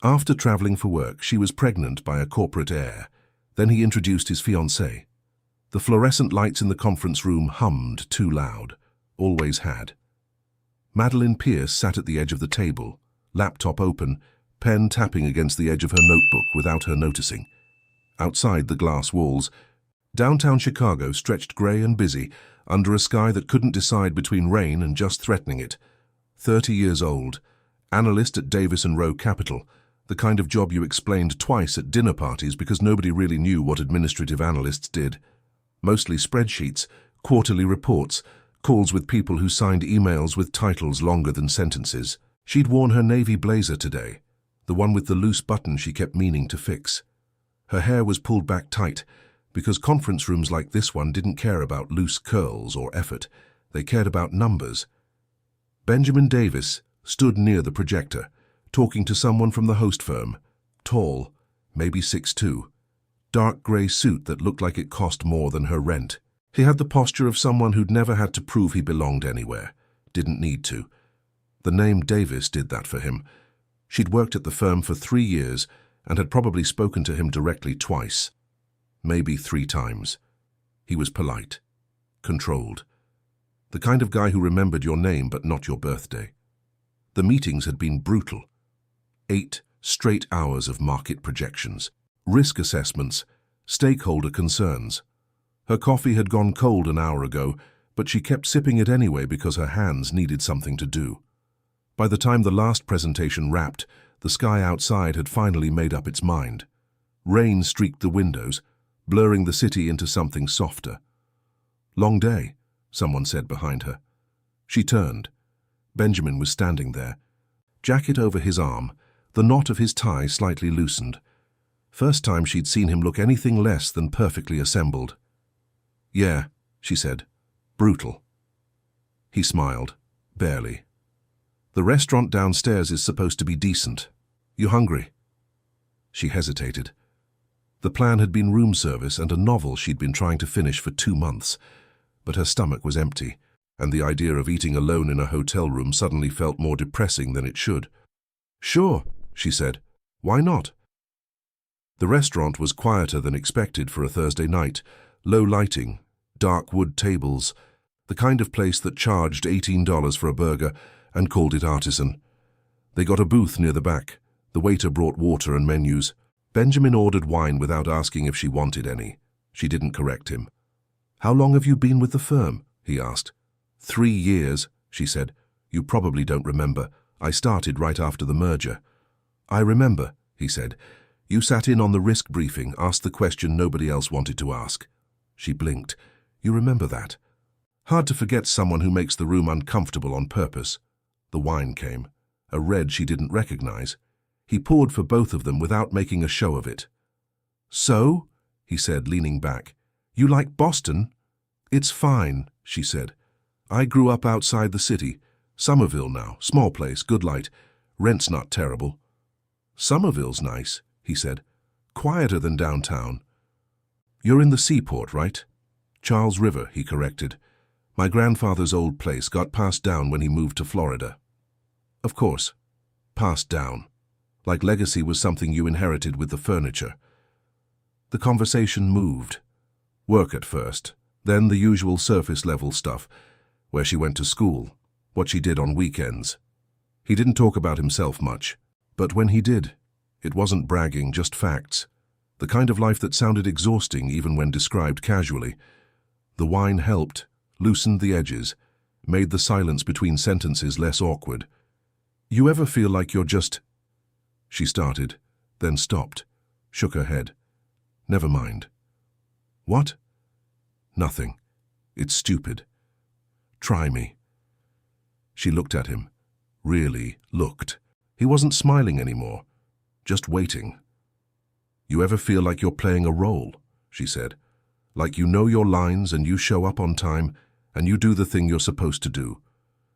After traveling for work, she was pregnant by a corporate heir. Then he introduced his fiancée. The fluorescent lights in the conference room hummed too loud. Always had. Madeline Pierce sat at the edge of the table, laptop open, pen tapping against the edge of her notebook without her noticing. Outside the glass walls, downtown Chicago stretched grey and busy under a sky that couldn't decide between rain and just threatening it. 30 years old, analyst at Davis & Rowe Capital, the kind of job you explained twice at dinner parties because nobody really knew what administrative analysts did. Mostly spreadsheets, quarterly reports, calls with people who signed emails with titles longer than sentences. She'd worn her navy blazer today, the one with the loose button she kept meaning to fix. Her hair was pulled back tight, because conference rooms like this one didn't care about loose curls or effort. They cared about numbers. Benjamin Davis stood near the projector, talking to someone from the host firm. Tall, maybe 6'2", dark grey suit that looked like it cost more than her rent. He had the posture of someone who'd never had to prove he belonged anywhere. Didn't need to. The name Davis did that for him. She'd worked at the firm for 3 years and had probably spoken to him directly twice. Maybe 3 times. He was polite, controlled. The kind of guy who remembered your name but not your birthday. The meetings had been brutal. 8 straight hours of market projections, risk assessments, stakeholder concerns. Her coffee had gone cold an hour ago, but she kept sipping it anyway because her hands needed something to do. By the time the last presentation wrapped, the sky outside had finally made up its mind. Rain streaked the windows, blurring the city into something softer. "Long day," someone said behind her. She turned. Benjamin was standing there, jacket over his arm, the knot of his tie slightly loosened. First time she'd seen him look anything less than perfectly assembled. "Yeah," she said. "Brutal." He smiled, barely. "The restaurant downstairs is supposed to be decent. You hungry?" She hesitated. The plan had been room service and a novel she'd been trying to finish for 2 months, but her stomach was empty, and the idea of eating alone in a hotel room suddenly felt more depressing than it should. "Sure," she said. "Why not?" The restaurant was quieter than expected for a Thursday night. Low lighting, dark wood tables, the kind of place that charged $18 for a burger and called it artisan. They got a booth near the back. The waiter brought water and menus. Benjamin ordered wine without asking if she wanted any. She didn't correct him. "How long have you been with the firm?" he asked. 3 years, she said. "You probably don't remember. I started right after the merger." "I remember," he said. "You sat in on the risk briefing, asked the question nobody else wanted to ask." She blinked. "You remember that?" Hard to forget someone who makes the room uncomfortable on purpose. The wine came, a red she didn't recognize. He poured for both of them without making a show of it. "So?" he said, leaning back. "You like Boston?" "It's fine," she said. "I grew up outside the city. Somerville now, small place, good light. Rent's not terrible." "Somerville's nice," he said. "Quieter than downtown." "You're in the seaport, right?" "Charles River," he corrected. "My grandfather's old place got passed down when he moved to Florida." "Of course. Passed down. Like legacy was something you inherited with the furniture." The conversation moved. Work at first, then the usual surface-level stuff, where she went to school, what she did on weekends. He didn't talk about himself much, but when he did, it wasn't bragging, just facts. The kind of life that sounded exhausting even when described casually. The wine helped, loosened the edges, made the silence between sentences less awkward. "You ever feel like you're just—" She started, then stopped, shook her head. "Never mind." "What?" "Nothing. It's stupid. Try me." She looked at him. Really looked. He wasn't smiling anymore, just waiting. "You ever feel like you're playing a role?" she said. "Like you know your lines and you show up on time and you do the thing you're supposed to do.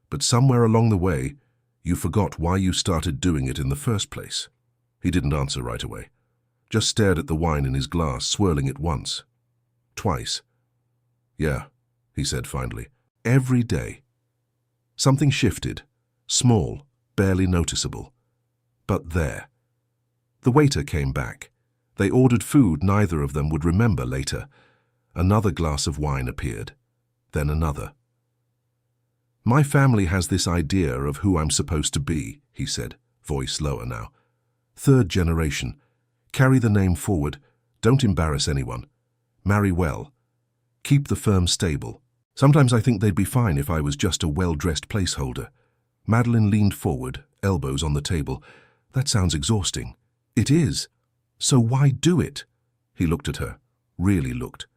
But somewhere along the way, you forgot why you started doing it in the first place." He didn't answer right away. Just stared at the wine in his glass, swirling it once. Twice. "Yeah," he said finally. "Every day." Something shifted. Small, barely noticeable. But there. The waiter came back. They ordered food neither of them would remember later. Another glass of wine appeared. Then another. "My family has this idea of who I'm supposed to be," he said, voice lower now. "Third generation. Carry the name forward. Don't embarrass anyone. Marry well. Keep the firm stable. Sometimes I think they'd be fine if I was just a well-dressed placeholder." Madeline leaned forward, elbows on the table. "That sounds exhausting." "It is. So why do it?" He looked at her, really looked.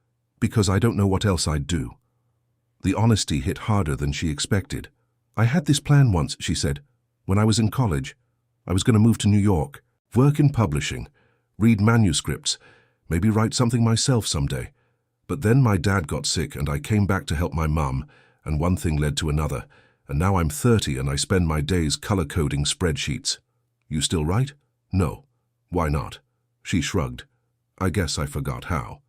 "Because I don't know what else I'd do." The honesty hit harder than she expected. "I had this plan once," she said, "when I was in college. I was going to move to New York, work in publishing, read manuscripts, maybe write something myself someday. But then my dad got sick and I came back to help my mum, and one thing led to another, and now I'm 30 and I spend my days color-coding spreadsheets." "You still write?" "No." "Why not?" She shrugged. "I guess I forgot how."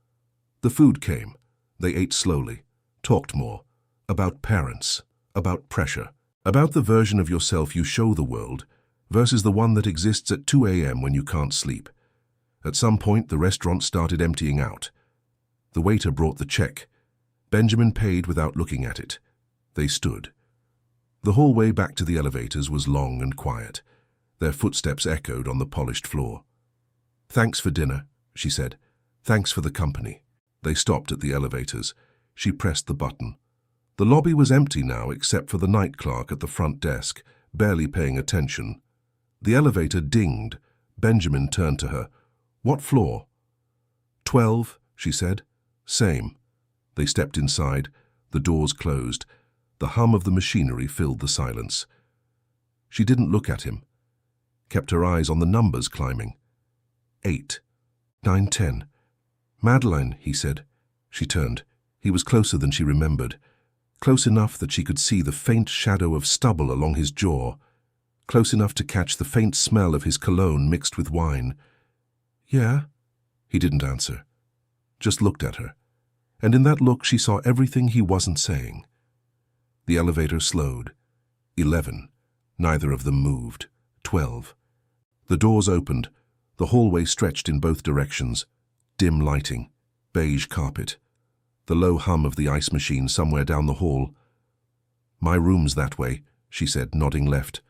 The food came. They ate slowly, talked more, about parents, about pressure, about the version of yourself you show the world versus the one that exists at 2 a.m. when you can't sleep. At some point, the restaurant started emptying out. The waiter brought the check. Benjamin paid without looking at it. They stood. The hallway back to the elevators was long and quiet. Their footsteps echoed on the polished floor. "Thanks for dinner," she said. "Thanks for the company." They stopped at the elevators. She pressed the button. The lobby was empty now except for the night clerk at the front desk, barely paying attention. The elevator dinged. Benjamin turned to her. "What floor?" 12, she said. "Same." They stepped inside. The doors closed. The hum of the machinery filled the silence. She didn't look at him. Kept her eyes on the numbers climbing. 8, 9, 10. "Madeline," he said. She turned. He was closer than she remembered. Close enough that she could see the faint shadow of stubble along his jaw. Close enough to catch the faint smell of his cologne mixed with wine. "Yeah?" He didn't answer. Just looked at her. And in that look she saw everything he wasn't saying. The elevator slowed. 11. Neither of them moved. 12. The doors opened. The hallway stretched in both directions. Dim lighting. Beige carpet. The low hum of the ice machine somewhere down the hall. "My room's that way," she said, nodding left.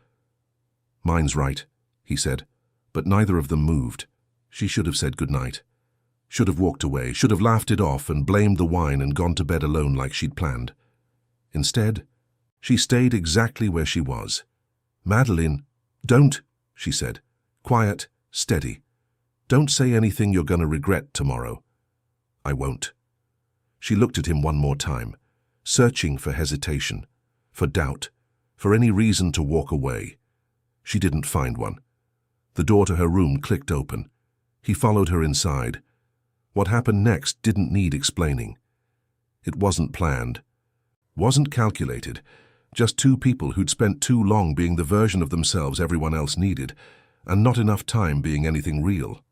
"Mine's right," he said, but neither of them moved. She should have said goodnight. Should have walked away, should have laughed it off and blamed the wine and gone to bed alone like she'd planned. Instead, she stayed exactly where she was. "Madeline, don't," she said. "Quiet, steady. Don't say anything you're going to regret tomorrow." "I won't." She looked at him one more time, searching for hesitation, for doubt, for any reason to walk away. She didn't find one. The door to her room clicked open. He followed her inside. What happened next didn't need explaining. It wasn't planned, wasn't calculated, just two people who'd spent too long being the version of themselves everyone else needed, and not enough time being anything real.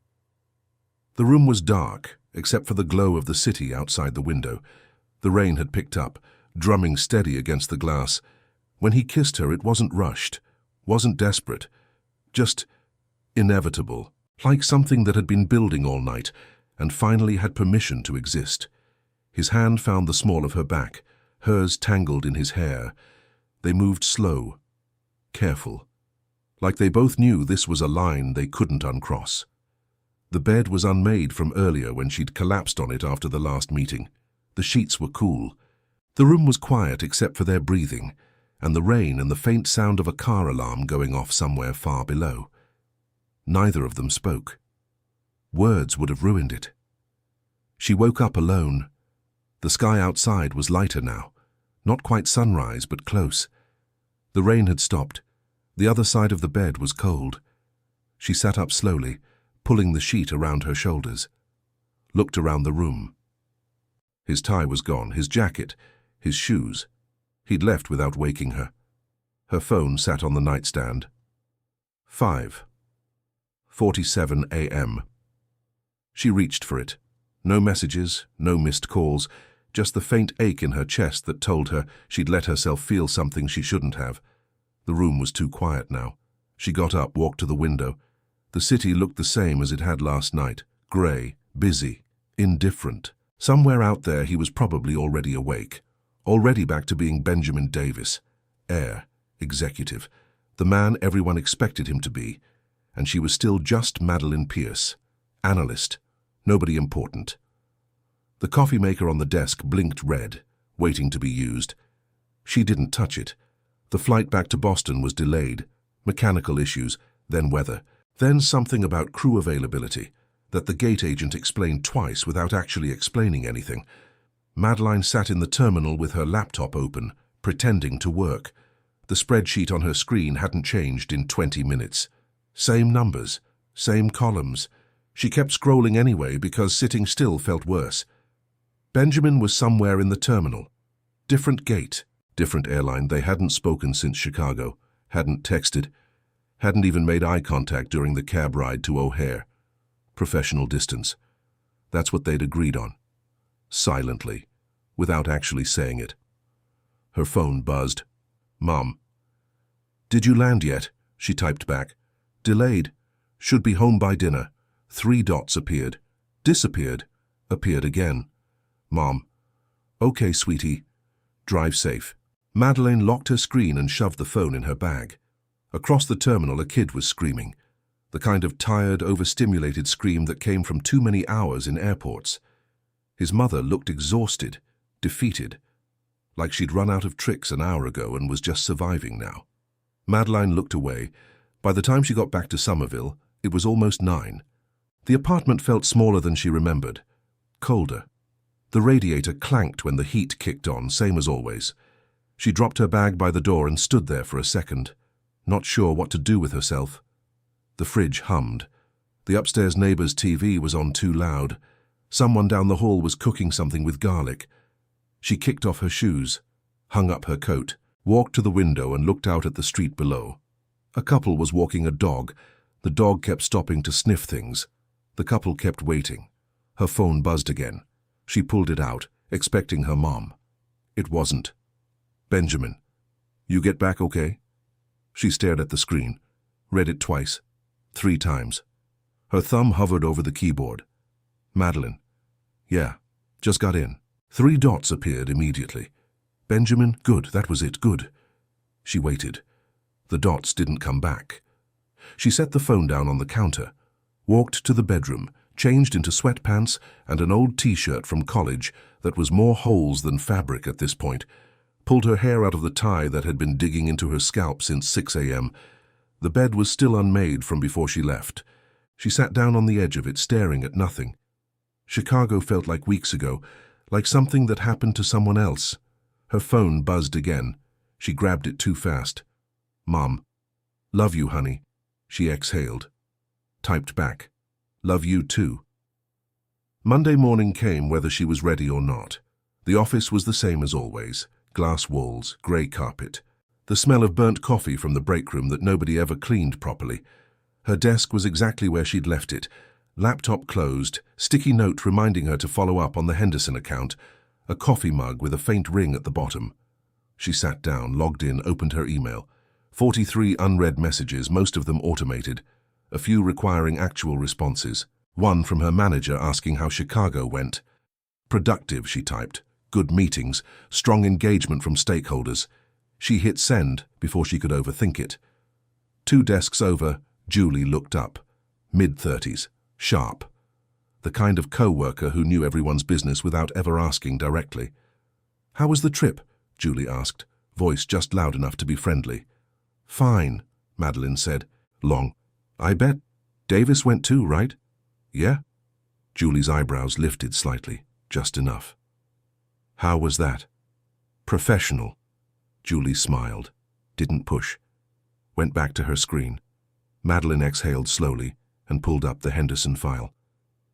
The room was dark, except for the glow of the city outside the window. The rain had picked up, drumming steady against the glass. When he kissed her, it wasn't rushed, wasn't desperate, just inevitable, like something that had been building all night and finally had permission to exist. His hand found the small of her back, hers tangled in his hair. They moved slow, careful, like they both knew this was a line they couldn't uncross. The bed was unmade from earlier when she'd collapsed on it after the last meeting. The sheets were cool. The room was quiet except for their breathing, and the rain and the faint sound of a car alarm going off somewhere far below. Neither of them spoke. Words would have ruined it. She woke up alone. The sky outside was lighter now, not quite sunrise, but close. The rain had stopped. The other side of the bed was cold. She sat up slowly, pulling the sheet around her shoulders. Looked around the room. His tie was gone, his jacket, his shoes. He'd left without waking her. Her phone sat on the nightstand. 5:47 a.m. She reached for it. No messages, no missed calls, just the faint ache in her chest that told her she'd let herself feel something she shouldn't have. The room was too quiet now. She got up, walked to the window. The city looked the same as it had last night, grey, busy, indifferent. Somewhere out there he was probably already awake, already back to being Benjamin Davis, heir, executive, the man everyone expected him to be, and she was still just Madeline Pierce, analyst, nobody important. The coffee maker on the desk blinked red, waiting to be used. She didn't touch it. The flight back to Boston was delayed, mechanical issues, then weather, then something about crew availability that the gate agent explained twice without actually explaining anything. Madeline sat in the terminal with her laptop open, pretending to work. The spreadsheet on her screen hadn't changed in 20 minutes. Same numbers, same columns. She kept scrolling anyway because sitting still felt worse. Benjamin was somewhere in the terminal. Different gate, different airline. They hadn't spoken since Chicago, hadn't texted, hadn't even made eye contact during the cab ride to O'Hare. Professional distance. That's what they'd agreed on. Silently, without actually saying it. Her phone buzzed. "Mom." "Did you land yet?" She typed back. "Delayed. Should be home by dinner." 3 dots appeared. Disappeared. Appeared again. "Mom." "Okay, sweetie. Drive safe." Madeline locked her screen and shoved the phone in her bag. Across the terminal, a kid was screaming. The kind of tired, overstimulated scream that came from too many hours in airports. His mother looked exhausted, defeated, like she'd run out of tricks an hour ago and was just surviving now. Madeline looked away. By the time she got back to Somerville, it was almost 9. The apartment felt smaller than she remembered, colder. The radiator clanked when the heat kicked on, same as always. She dropped her bag by the door and stood there for a second, not sure what to do with herself. The fridge hummed. The upstairs neighbor's TV was on too loud. Someone down the hall was cooking something with garlic. She kicked off her shoes, hung up her coat, walked to the window and looked out at the street below. A couple was walking a dog. The dog kept stopping to sniff things. The couple kept waiting. Her phone buzzed again. She pulled it out, expecting her mom. It wasn't. "Benjamin, you get back okay?" She stared at the screen, read it twice, 3 times. Her thumb hovered over the keyboard. "Madeline." "Yeah, just got in." 3 dots appeared immediately. "Benjamin, good, that was it, good." She waited. The dots didn't come back. She set the phone down on the counter, walked to the bedroom, changed into sweatpants and an old t-shirt from college that was more holes than fabric at this point, pulled her hair out of the tie that had been digging into her scalp since 6 a.m. The bed was still unmade from before she left. She sat down on the edge of it, staring at nothing. Chicago felt like weeks ago, like something that happened to someone else. Her phone buzzed again. She grabbed it too fast. "Mom." "Love you, honey." She exhaled. Typed back. "Love you too." Monday morning came whether she was ready or not. The office was the same as always. Glass walls, grey carpet. The smell of burnt coffee from the break room that nobody ever cleaned properly. Her desk was exactly where she'd left it. Laptop closed, sticky note reminding her to follow up on the Henderson account, a coffee mug with a faint ring at the bottom. She sat down, logged in, opened her email. 43 unread messages, most of them automated, a few requiring actual responses. One from her manager asking how Chicago went. "Productive," she typed. "Good meetings, strong engagement from stakeholders." She hit send before she could overthink it. 2 desks over, Julie looked up. Mid-30s, sharp. The kind of co-worker who knew everyone's business without ever asking directly. "How was the trip?" Julie asked, voice just loud enough to be friendly. "Fine," Madeline said. "Long." "I bet. Davis went too, right?" "Yeah." Julie's eyebrows lifted slightly, just enough. "How was that?" "Professional." Julie smiled, didn't push. Went back to her screen. Madeline exhaled slowly and pulled up the Henderson file.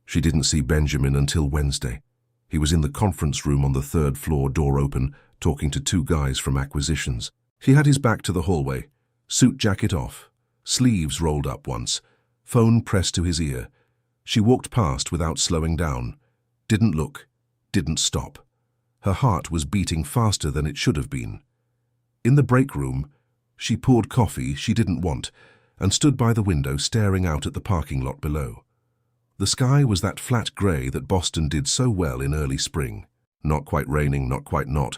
She didn't see Benjamin until Wednesday. He was in the conference room on the 3rd floor, door open, talking to 2 guys from acquisitions. He had his back to the hallway, suit jacket off, sleeves rolled up once, phone pressed to his ear. She walked past without slowing down, didn't look, didn't stop. Her heart was beating faster than it should have been. In the break room, she poured coffee she didn't want, and stood by the window staring out at the parking lot below. The sky was that flat grey that Boston did so well in early spring. Not quite raining, not quite not.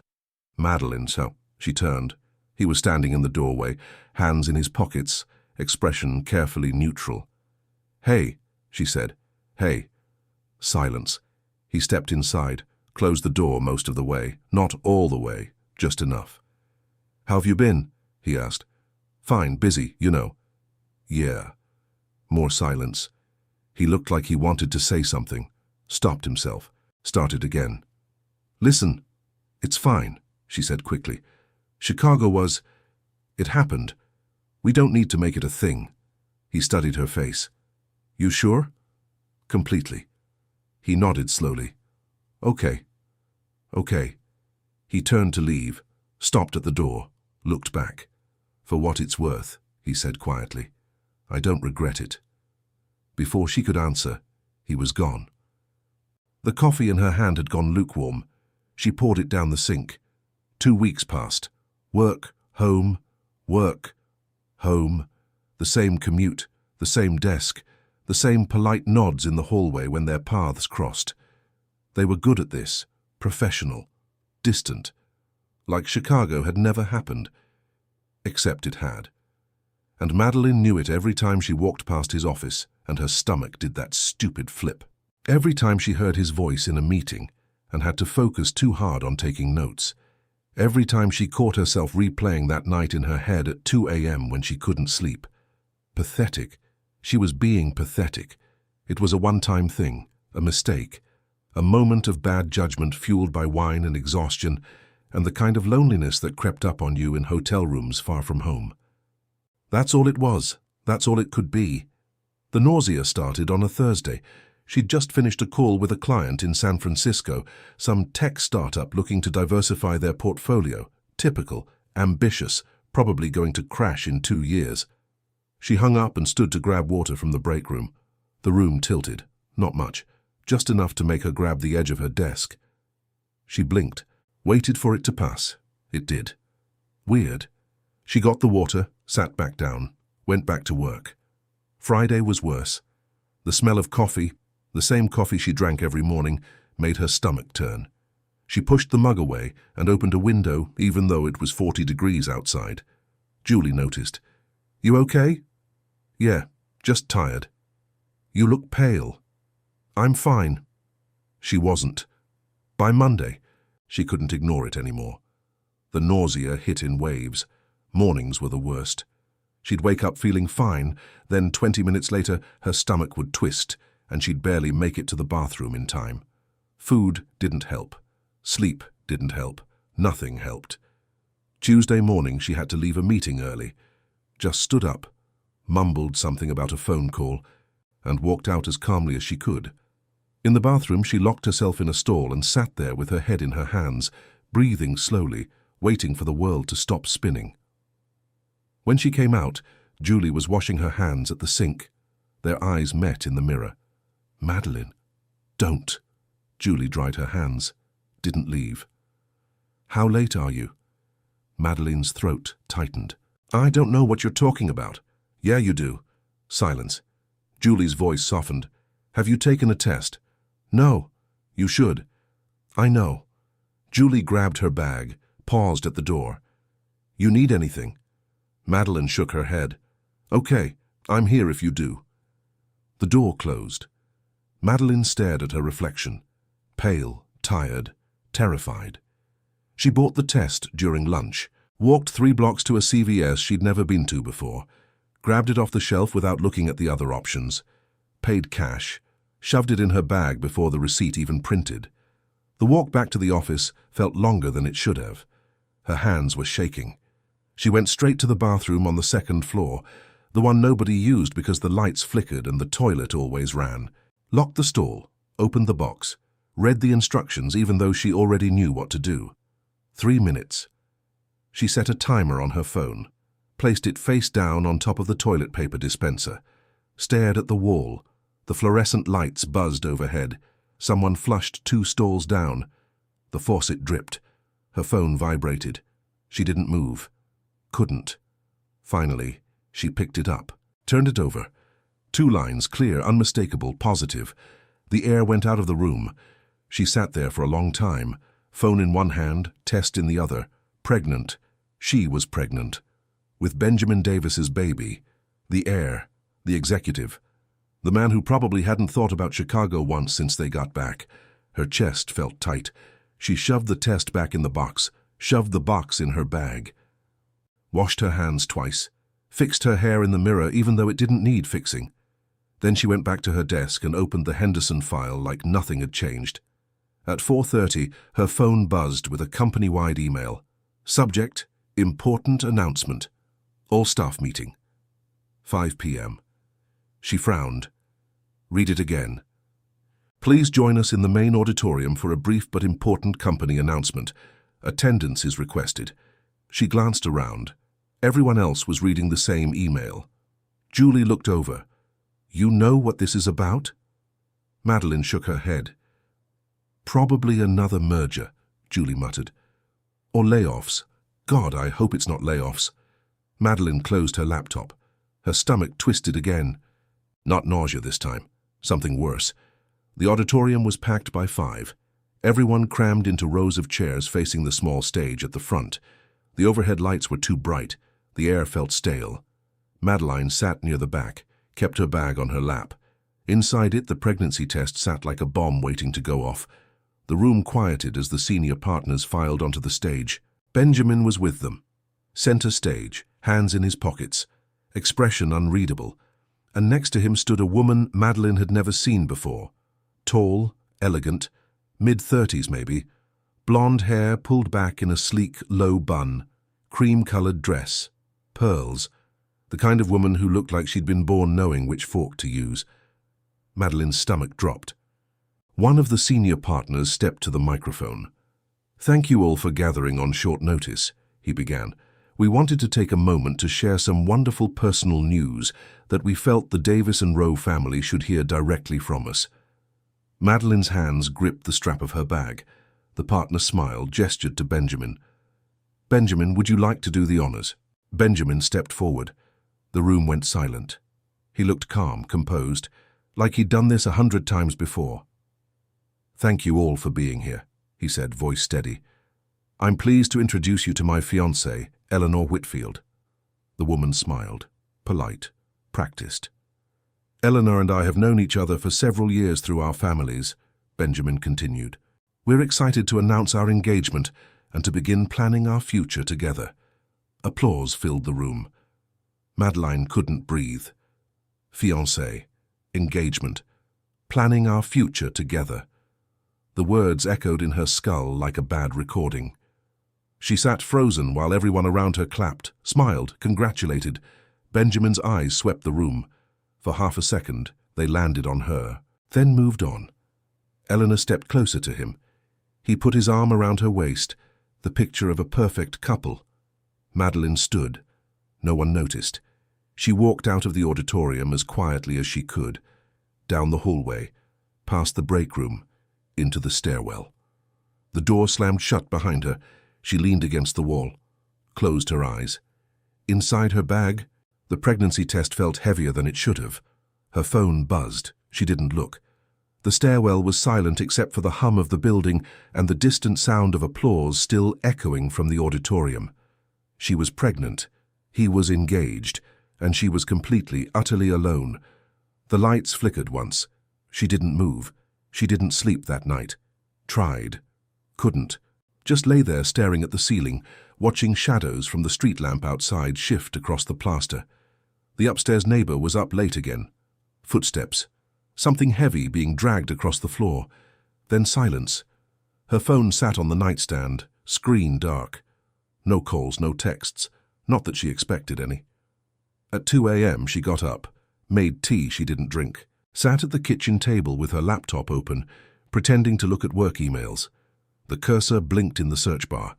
Madeline, so she turned. He was standing in the doorway, hands in his pockets, expression carefully neutral. "Hey," she said. "Hey." Silence. He stepped inside, closed the door most of the way, not all the way, just enough. "How have you been?" he asked. "Fine, busy, you know." "Yeah." More silence. He looked like he wanted to say something, stopped himself, started again. "Listen, it's fine," she said quickly. "Chicago was... it happened. We don't need to make it a thing." He studied her face. "You sure?" "Completely." He nodded slowly. "Okay. Okay." He turned to leave, stopped at the door, looked back. "For what it's worth," he said quietly, "I don't regret it." Before she could answer, he was gone. The coffee in her hand had gone lukewarm. She poured it down the sink. 2 weeks passed. Work, home, work, home. The same commute, the same desk, the same polite nods in the hallway when their paths crossed. They were good at this, professional, distant, like Chicago had never happened. Except it had. And Madeline knew it every time she walked past his office, and her stomach did that stupid flip. Every time she heard his voice in a meeting and had to focus too hard on taking notes. Every time she caught herself replaying that night in her head at 2 a.m. when she couldn't sleep. Pathetic. She was being pathetic. It was a one-time thing, a mistake, a moment of bad judgment fueled by wine and exhaustion, and the kind of loneliness that crept up on you in hotel rooms far from home. That's all it was. That's all it could be. The nausea started on a Thursday. She'd just finished a call with a client in San Francisco, some tech startup looking to diversify their portfolio. Typical, ambitious, probably going to crash in 2 years. She hung up and stood to grab water from the break room. The room tilted. Not much. Just enough to make her grab the edge of her desk. She blinked, waited for it to pass. It did. Weird. She got the water, sat back down, went back to work. Friday was worse. The smell of coffee, the same coffee she drank every morning, made her stomach turn. She pushed the mug away and opened a window even though it was 40 degrees outside. Julie noticed. "You okay?" "Yeah, just tired." "You look pale." "I'm fine." She wasn't. By Monday, she couldn't ignore it anymore. The nausea hit in waves. Mornings were the worst. She'd wake up feeling fine, then 20 minutes later her stomach would twist, and she'd barely make it to the bathroom in time. Food didn't help. Sleep didn't help. Nothing helped. Tuesday morning she had to leave a meeting early. Just stood up, mumbled something about a phone call, and walked out as calmly as she could. In the bathroom she locked herself in a stall and sat there with her head in her hands, breathing slowly, waiting for the world to stop spinning. When she came out, Julie was washing her hands at the sink. Their eyes met in the mirror. "Madeline, don't." Julie dried her hands, didn't leave. "How late are you?" Madeline's throat tightened. "I don't know what you're talking about." "Yeah, you do." Silence. Julie's voice softened. "Have you taken a test?" "No." "You should." "I know." Julie grabbed her bag, paused at the door. "You need anything?" Madeline shook her head. "Okay, I'm here if you do." The door closed. Madeline stared at her reflection, pale, tired, terrified. She bought the test during lunch, walked 3 blocks to a CVS she'd never been to before, grabbed it off the shelf without looking at the other options, paid cash, shoved it in her bag before the receipt even printed. The walk back to the office felt longer than it should have. Her hands were shaking. She went straight to the bathroom on the 2nd floor, the one nobody used because the lights flickered and the toilet always ran. Locked the stall, opened the box, read the instructions even though she already knew what to do. 3 minutes. She set a timer on her phone, placed it face down on top of the toilet paper dispenser, stared at the wall. The fluorescent lights buzzed overhead. Someone flushed 2 stalls down. The faucet dripped. Her phone vibrated. She didn't move. Couldn't. Finally, she picked it up. Turned it over. 2 lines, clear, unmistakable, positive. The air went out of the room. She sat there for a long time, phone in one hand, test in the other. Pregnant. She was pregnant. With Benjamin Davis's baby. The heir. The executive. The man who probably hadn't thought about Chicago once since they got back. Her chest felt tight. She shoved the test back in the box, shoved the box in her bag. Washed her hands twice. Fixed her hair in the mirror even though it didn't need fixing. Then she went back to her desk and opened the Henderson file like nothing had changed. At 4:30, her phone buzzed with a company-wide email. Subject, important announcement. All staff meeting. 5 p.m. She frowned. Read it again. Please join us in the main auditorium for a brief but important company announcement. Attendance is requested. She glanced around. Everyone else was reading the same email. Julie looked over. You know what this is about? Madeline shook her head. Probably another merger, Julie muttered. Or layoffs. God, I hope it's not layoffs. Madeline closed her laptop. Her stomach twisted again. Not nausea this time. Something worse. The auditorium was packed by 5. Everyone crammed into rows of chairs facing the small stage at the front. The overhead lights were too bright. The air felt stale. Madeline sat near the back, kept her bag on her lap. Inside it, the pregnancy test sat like a bomb waiting to go off. The room quieted as the senior partners filed onto the stage. Benjamin was with them. Center stage, hands in his pockets, expression unreadable. And next to him stood a woman Madeline had never seen before. Tall, elegant, mid-30s maybe, blonde hair pulled back in a sleek, low bun, cream-colored dress, pearls, the kind of woman who looked like she'd been born knowing which fork to use. Madeline's stomach dropped. One of the senior partners stepped to the microphone. Thank you all for gathering on short notice, he began. We wanted to take a moment to share some wonderful personal news that we felt the Davis and Rowe family should hear directly from us. Madeline's hands gripped the strap of her bag. The partner smiled, gestured to Benjamin. Benjamin, would you like to do the honors? Benjamin stepped forward. The room went silent. He looked calm, composed, like he'd done this 100 times before. Thank you all for being here, he said, voice steady. I'm pleased to introduce you to my fiancée, Eleanor Whitfield. The woman smiled, polite, practiced. Eleanor and I have known each other for several years through our families, Benjamin continued. We're excited to announce our engagement and to begin planning our future together. Applause filled the room. Madeline couldn't breathe. Fiancée, engagement, planning our future together. The words echoed in her skull like a bad recording. She sat frozen while everyone around her clapped, smiled, congratulated. Benjamin's eyes swept the room. For half a second, they landed on her, then moved on. Eleanor stepped closer to him. He put his arm around her waist, the picture of a perfect couple. Madeline stood. No one noticed. She walked out of the auditorium as quietly as she could, down the hallway, past the break room, into the stairwell. The door slammed shut behind her. She leaned against the wall, closed her eyes. Inside her bag, the pregnancy test felt heavier than it should have. Her phone buzzed. She didn't look. The stairwell was silent except for the hum of the building and the distant sound of applause still echoing from the auditorium. She was pregnant. He was engaged. And she was completely, utterly alone. The lights flickered once. She didn't move. She didn't sleep that night. Tried. Couldn't. Just lay there staring at the ceiling, watching shadows from the street lamp outside shift across the plaster. The upstairs neighbor was up late again. Footsteps. Something heavy being dragged across the floor. Then silence. Her phone sat on the nightstand, screen dark. No calls, no texts. Not that she expected any. At 2 a.m. she got up, made tea she didn't drink, sat at the kitchen table with her laptop open, pretending to look at work emails. The cursor blinked in the search bar.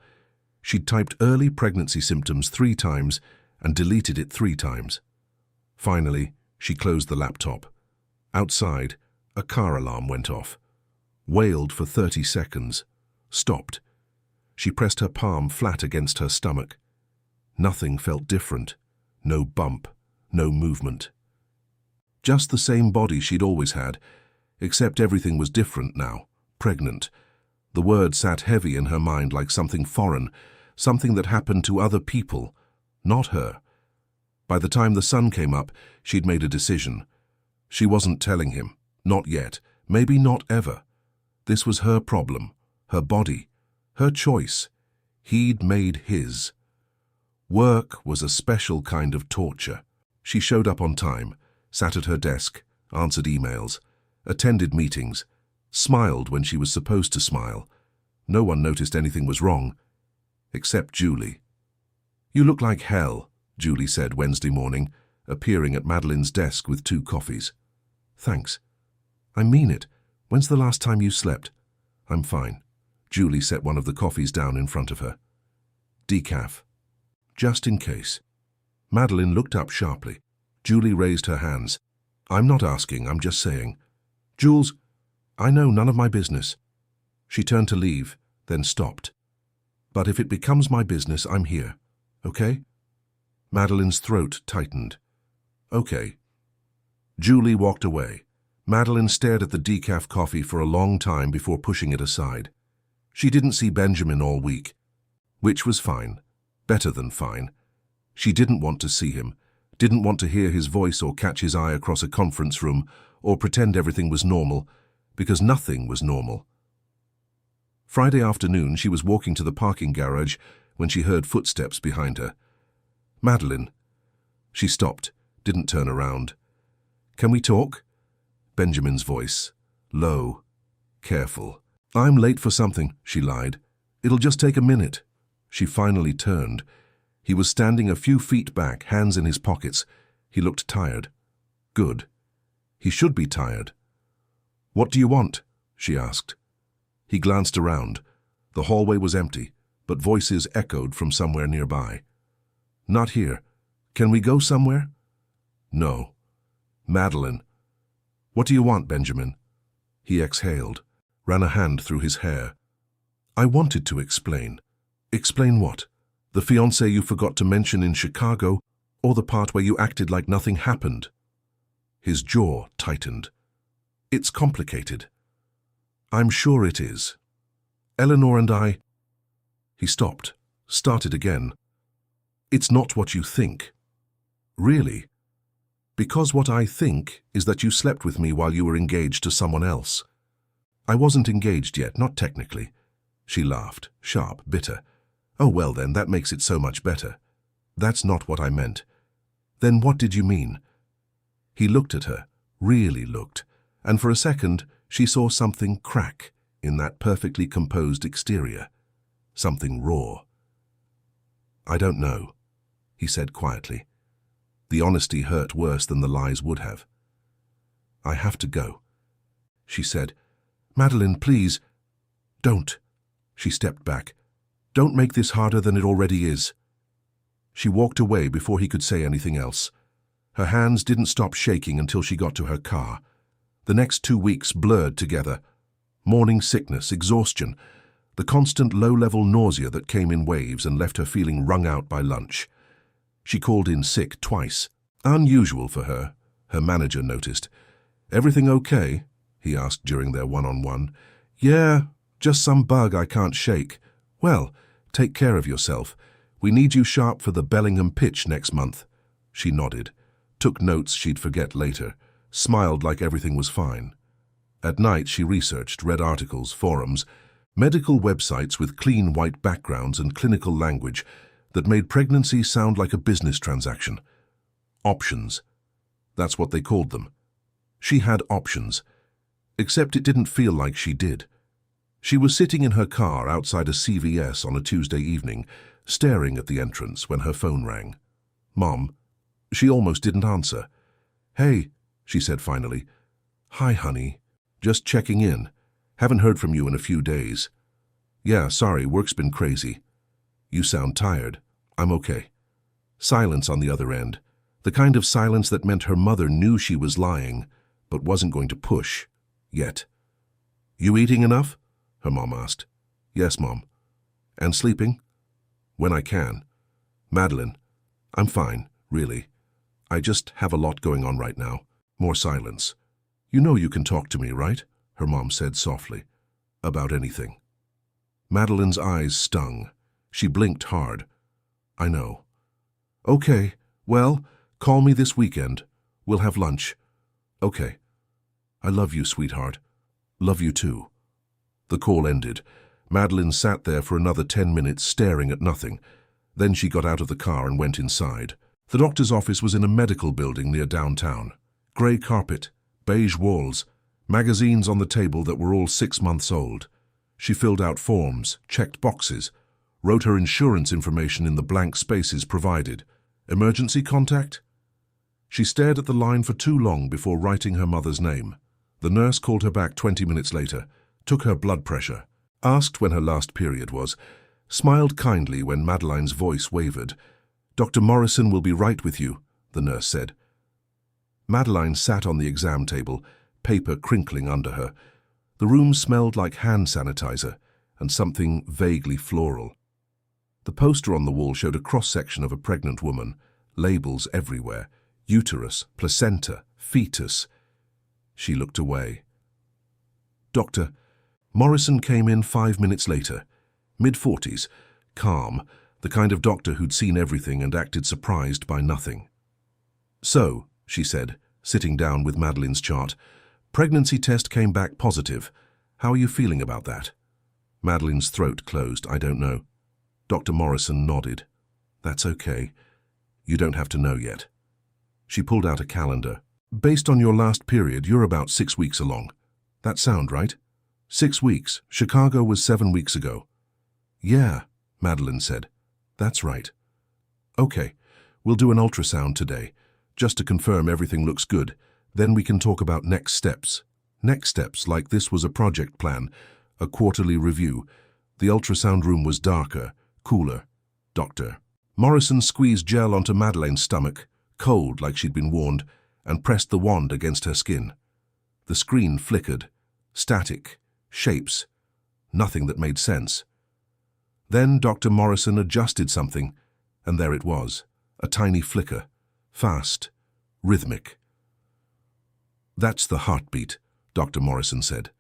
She'd typed early pregnancy symptoms 3 times and deleted it 3 times. Finally, she closed the laptop. Outside, a car alarm went off. Wailed for 30 seconds. Stopped. She pressed her palm flat against her stomach. Nothing felt different. No bump, no movement. Just the same body she'd always had, except everything was different now. Pregnant. The word sat heavy in her mind like something foreign, something that happened to other people, not her. By the time the sun came up, she'd made a decision. She wasn't telling him. Not yet. Maybe not ever. This was her problem, her body, her choice. He'd made his. Work was a special kind of torture. She showed up on time, sat at her desk, answered emails, attended meetings, smiled when she was supposed to smile. No one noticed anything was wrong, except Julie. "You look like hell," Julie said Wednesday morning, appearing at Madeline's desk with 2 coffees. "Thanks. I mean it. When's the last time you slept?" "I'm fine." Julie set one of the coffees down in front of her. "Decaf. Just in case." Madeline looked up sharply. Julie raised her hands. "I'm not asking, I'm just saying." "Jules, I know, none of my business." She turned to leave, then stopped. "But if it becomes my business, I'm here. Okay?" Madeline's throat tightened. "Okay." Julie walked away. Madeline stared at the decaf coffee for a long time before pushing it aside. She didn't see Benjamin all week, which was fine, better than fine. She didn't want to see him, didn't want to hear his voice or catch his eye across a conference room or pretend everything was normal, because nothing was normal. Friday afternoon, she was walking to the parking garage when she heard footsteps behind her. "Madeline." She stopped, didn't turn around. "Can we talk?" Benjamin's voice, low, careful. "I'm late for something," she lied. "It'll just take a minute." She finally turned. He was standing a few feet back, hands in his pockets. He looked tired. Good. He should be tired. "What do you want?" she asked. He glanced around. The hallway was empty, but voices echoed from somewhere nearby. "Not here. Can we go somewhere?" "No." "Madeline." "What do you want, Benjamin?" He exhaled, ran a hand through his hair. "I wanted to explain." "Explain what? The fiancé you forgot to mention in Chicago, or the part where you acted like nothing happened?" His jaw tightened. "It's complicated." "I'm sure it is. Eleanor and I—" He stopped, started again. "It's not what you think." "Really?" "Because what I think is that you slept with me while you were engaged to someone else." "I wasn't engaged yet, not technically." She laughed, sharp, bitter. "Oh, well then, that makes it so much better." "That's not what I meant." "Then what did you mean?" He looked at her, really looked, and for a second she saw something crack in that perfectly composed exterior, something raw. "I don't know," he said quietly. The honesty hurt worse than the lies would have. "I have to go," she said. "Madeline, please." "Don't." She stepped back. "Don't make this harder than it already is." She walked away before he could say anything else. Her hands didn't stop shaking until she got to her car. The next 2 weeks blurred together. Morning sickness, exhaustion, the constant low-level nausea that came in waves and left her feeling wrung out by lunch. She called in sick twice. Unusual for her, her manager noticed. "Everything okay?" he asked during their one-on-one. "Yeah, just some bug I can't shake." "Well, take care of yourself. We need you sharp for the Bellingham pitch next month." She nodded, took notes she'd forget later, smiled like everything was fine. At night she researched, read articles, forums, medical websites with clean white backgrounds and clinical language that made pregnancy sound like a business transaction. Options. That's what they called them. She had options, except it didn't feel like she did. She was sitting in her car outside a CVS on a Tuesday evening, staring at the entrance when her phone rang. "Mom." She almost didn't answer. "Hey," she said finally. "Hi, honey. Just checking in. Haven't heard from you in a few days." "Yeah, sorry, work's been crazy." "You sound tired." "I'm okay." Silence on the other end. The kind of silence that meant her mother knew she was lying, but wasn't going to push. Yet. "You eating enough?" her mom asked. "Yes, Mom." "And sleeping?" "When I can." "Madeline." "I'm fine, really. I just have a lot going on right now." More silence. "You know you can talk to me, right?" her mom said softly. "About anything." Madeline's eyes stung. She blinked hard. "I know." "Okay, well, call me this weekend. We'll have lunch." "Okay." "I love you, sweetheart." "Love you too." The call ended. Madeline sat there for another 10 minutes staring at nothing. Then she got out of the car and went inside. The doctor's office was in a medical building near downtown. Grey carpet, beige walls, magazines on the table that were all 6 months old. She filled out forms, checked boxes, wrote her insurance information in the blank spaces provided. Emergency contact? She stared at the line for too long before writing her mother's name. The nurse called her back 20 minutes later, took her blood pressure, asked when her last period was, smiled kindly when Madeline's voice wavered. "Dr. Morrison will be right with you," the nurse said. Madeline sat on the exam table, paper crinkling under her. The room smelled like hand sanitizer and something vaguely floral. The poster on the wall showed a cross-section of a pregnant woman, labels everywhere, uterus, placenta, fetus. She looked away. Dr. Morrison came in 5 minutes later, mid-40s, calm, the kind of doctor who'd seen everything and acted surprised by nothing. "So," she said, sitting down with Madeline's chart, "pregnancy test came back positive. How are you feeling about that?" Madeline's throat closed. "I don't know." Dr. Morrison nodded. "That's okay. You don't have to know yet." She pulled out a calendar. "Based on your last period, you're about 6 weeks along. That sound right?" 6 weeks. Chicago was 7 weeks ago." "Yeah," Madeline said. "That's right." "Okay, we'll do an ultrasound today, just to confirm everything looks good. Then we can talk about next steps." Next steps, like this was a project plan, a quarterly review. The ultrasound room was darker, cooler. Dr. Morrison squeezed gel onto Madeline's stomach, cold like she'd been warned, and pressed the wand against her skin. The screen flickered. Static. Shapes. Nothing that made sense. Then Dr. Morrison adjusted something, and there it was, a tiny flicker. Fast. Rhythmic. "That's the heartbeat," Dr. Morrison said.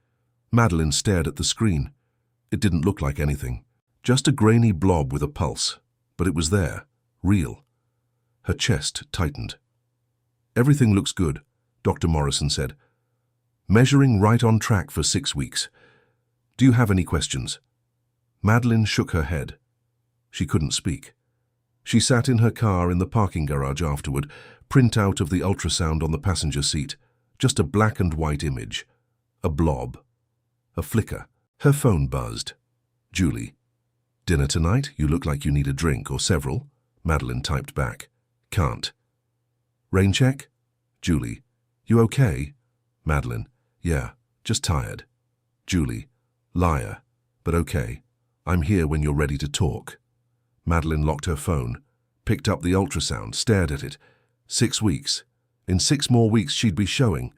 Madeline stared at the screen. It didn't look like anything. Just a grainy blob with a pulse. But it was there. Real. Her chest tightened. "Everything looks good," Dr. Morrison said. "Measuring right on track for 6 weeks. Do you have any questions?" Madeline shook her head. She couldn't speak. She sat in her car in the parking garage afterward, printout of the ultrasound on the passenger seat, just a black and white image. A blob. A flicker. Her phone buzzed. "Julie. Dinner tonight? You look like you need a drink or several." Madeline typed back. "Can't." "Rain check?" Julie. "You okay?" Madeline. "Yeah, just tired." Julie. "Liar. But okay. I'm here when you're ready to talk." Madeline locked her phone, picked up the ultrasound, stared at it. 6 weeks. In 6 more weeks she'd be showing.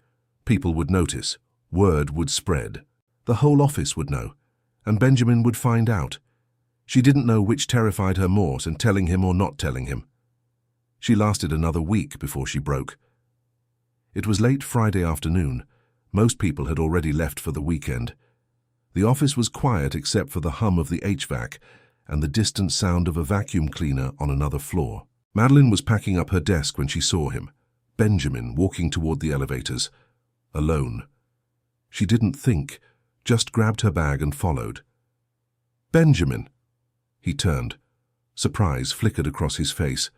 People would notice. Word would spread. The whole office would know. And Benjamin would find out. She didn't know which terrified her more, and telling him or not telling him. She lasted another week before she broke. It was late Friday afternoon. Most people had already left for the weekend. The office was quiet except for the hum of the HVAC and the distant sound of a vacuum cleaner on another floor. Madeline was packing up her desk when she saw him, Benjamin, walking toward the elevators, alone. She didn't think, just grabbed her bag and followed. "Benjamin!" He turned. Surprise flickered across his face.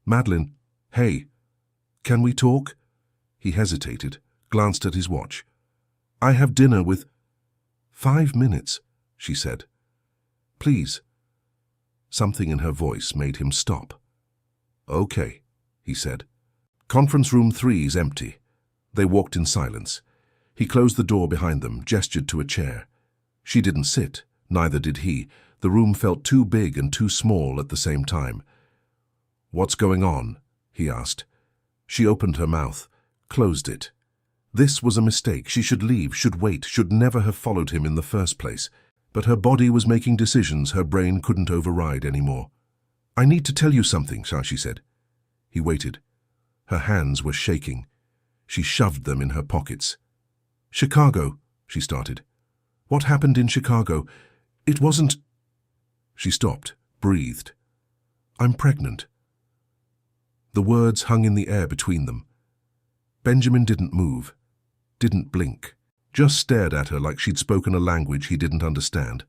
"Madeline, hey, can we talk?" He hesitated, glanced at his watch. "I have dinner with—" "5 minutes," she said. "Please." Something in her voice made him stop. "Okay," he said. "Conference room 3 is empty." They walked in silence. He closed the door behind them, gestured to a chair. She didn't sit, neither did he. The room felt too big and too small at the same time. "What's going on?" he asked. She opened her mouth, closed it. This was a mistake. She should leave, should wait, should never have followed him in the first place. But her body was making decisions her brain couldn't override anymore. "I need to tell you something," she said. He waited. Her hands were shaking. She shoved them in her pockets. "Chicago," she started. "What happened in Chicago? It wasn't—" She stopped, breathed. "I'm pregnant." The words hung in the air between them. Benjamin didn't move, didn't blink, just stared at her like she'd spoken a language he didn't understand.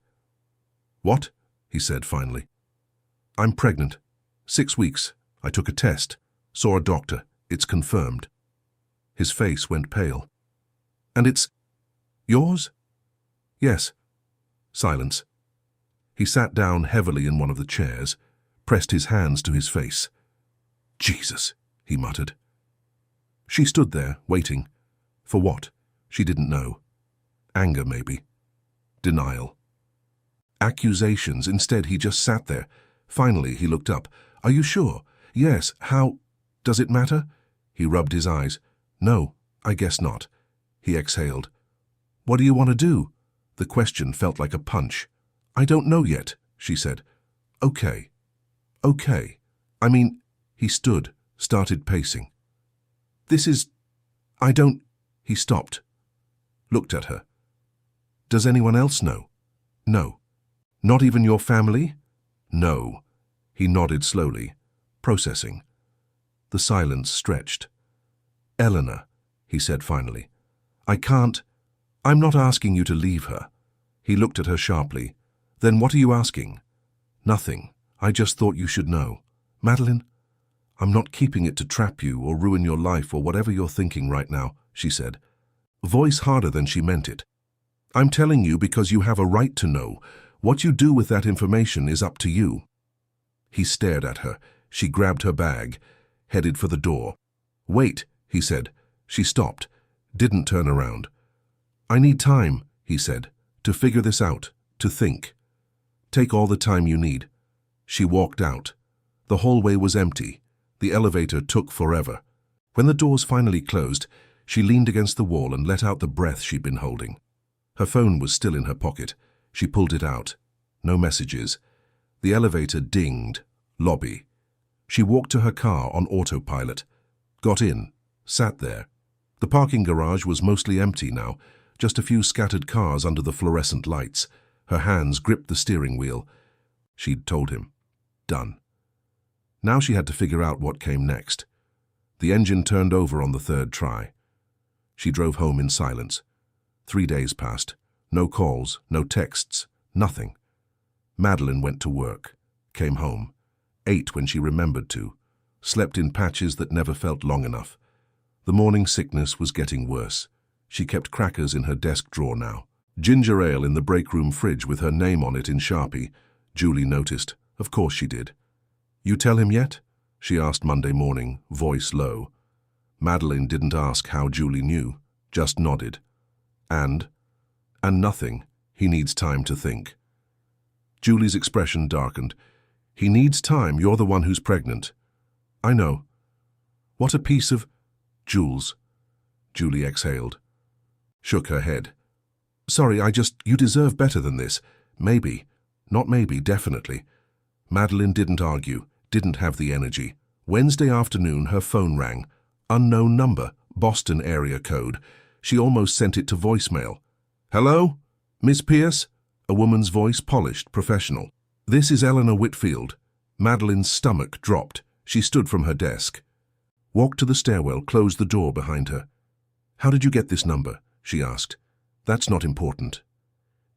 "What?" he said finally. "I'm pregnant. 6 weeks. I took a test. Saw a doctor. It's confirmed." His face went pale. "And it's yours?" "Yes." Silence. He sat down heavily in one of the chairs, pressed his hands to his face. "Jesus," he muttered. She stood there, waiting. For what? She didn't know. Anger, maybe. Denial. Accusations. Instead, he just sat there. Finally, he looked up. "Are you sure?" "Yes. How? Does it matter?" He rubbed his eyes. "No, I guess not." He exhaled. "What do you want to do?" The question felt like a punch. "I don't know yet," she said. "Okay. Okay. I mean—" He stood, started pacing. I don't—" He stopped. Looked at her. "Does anyone else know?" "No." "Not even your family?" "No." He nodded slowly, processing. The silence stretched. "Eleanor," he said finally, I'm not asking you to leave her." He looked at her sharply. "Then what are you asking?" "Nothing. I just thought you should know." "Madeline?" "I'm not keeping it to trap you or ruin your life or whatever you're thinking right now," she said, voice harder than she meant it. "I'm telling you because you have a right to know. What you do with that information is up to you." He stared at her. She grabbed her bag, headed for the door. "Wait," he said. She stopped, didn't turn around. "I need time," he said, "to figure this out, to think." "Take all the time you need." She walked out. The hallway was empty. The elevator took forever. When the doors finally closed, she leaned against the wall and let out the breath she'd been holding. Her phone was still in her pocket. She pulled it out. No messages. The elevator dinged. Lobby. She walked to her car on autopilot. Got in. Sat there. The parking garage was mostly empty now, just a few scattered cars under the fluorescent lights. Her hands gripped the steering wheel. She'd told him. Done. Now she had to figure out what came next. The engine turned over on the third try. She drove home in silence. 3 days passed. No calls, no texts, nothing. Madeline went to work, came home, ate when she remembered to, slept in patches that never felt long enough. The morning sickness was getting worse. She kept crackers in her desk drawer now. Ginger ale in the break room fridge with her name on it in Sharpie. Julie noticed. Of course she did. "You tell him yet?" she asked Monday morning, voice low. Madeline didn't ask how Julie knew, just nodded. And nothing. He needs time to think. Julie's expression darkened. "He needs time. You're the one who's pregnant." "I know." "What a piece of—" "Jules." Julie exhaled. Shook her head. "Sorry, you deserve better than this. Maybe. Not maybe, definitely." Madeline didn't argue, didn't have the energy. Wednesday afternoon, her phone rang. Unknown number, Boston area code. She almost sent it to voicemail. "Hello? Miss Pierce?" A woman's voice, polished, professional. "This is Eleanor Whitfield." Madeline's stomach dropped. She stood from her desk. Walked to the stairwell, closed the door behind her. "How did you get this number?" she asked. "That's not important."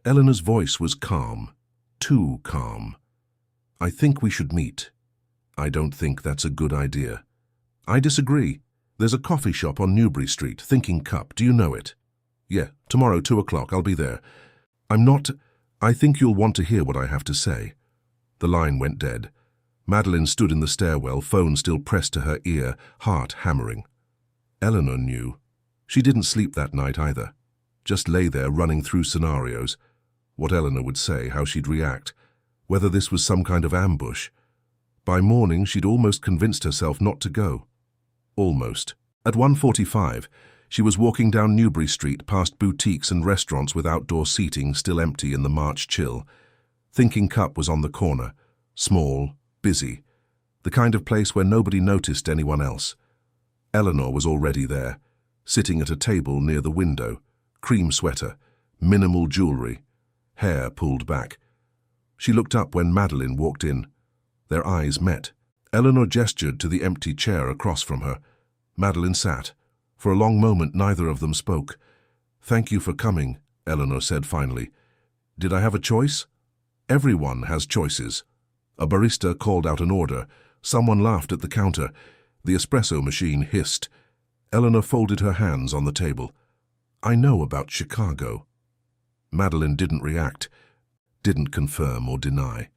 Eleanor's voice was calm. Too calm. "I think we should meet." "I don't think that's a good idea." "I disagree. There's a coffee shop on Newbury Street, Thinking Cup. Do you know it?" "Yeah, tomorrow, 2 o'clock. I'll be there." I think you'll want to hear what I have to say." The line went dead. Madeline stood in the stairwell, phone still pressed to her ear, heart hammering. Eleanor knew. She didn't sleep that night either. Just lay there running through scenarios. What Eleanor would say, how she'd react. Whether this was some kind of ambush. By morning, she'd almost convinced herself not to go. Almost. At 1:45, she was walking down Newbury Street past boutiques and restaurants with outdoor seating still empty in the March chill. Thinking Cup was on the corner. Small, busy. The kind of place where nobody noticed anyone else. Eleanor was already there. sitting at a table near the window, cream sweater, minimal jewelry, hair pulled back. She looked up when Madeline walked in. Their eyes met. Eleanor gestured to the empty chair across from her. Madeline sat. For a long moment, neither of them spoke. "Thank you for coming," Eleanor said finally. "Did I have a choice?" "Everyone has choices." A barista called out an order. Someone laughed at the counter. The espresso machine hissed. Eleanor folded her hands on the table. "I know about Chicago." Madeline didn't react, didn't confirm or deny.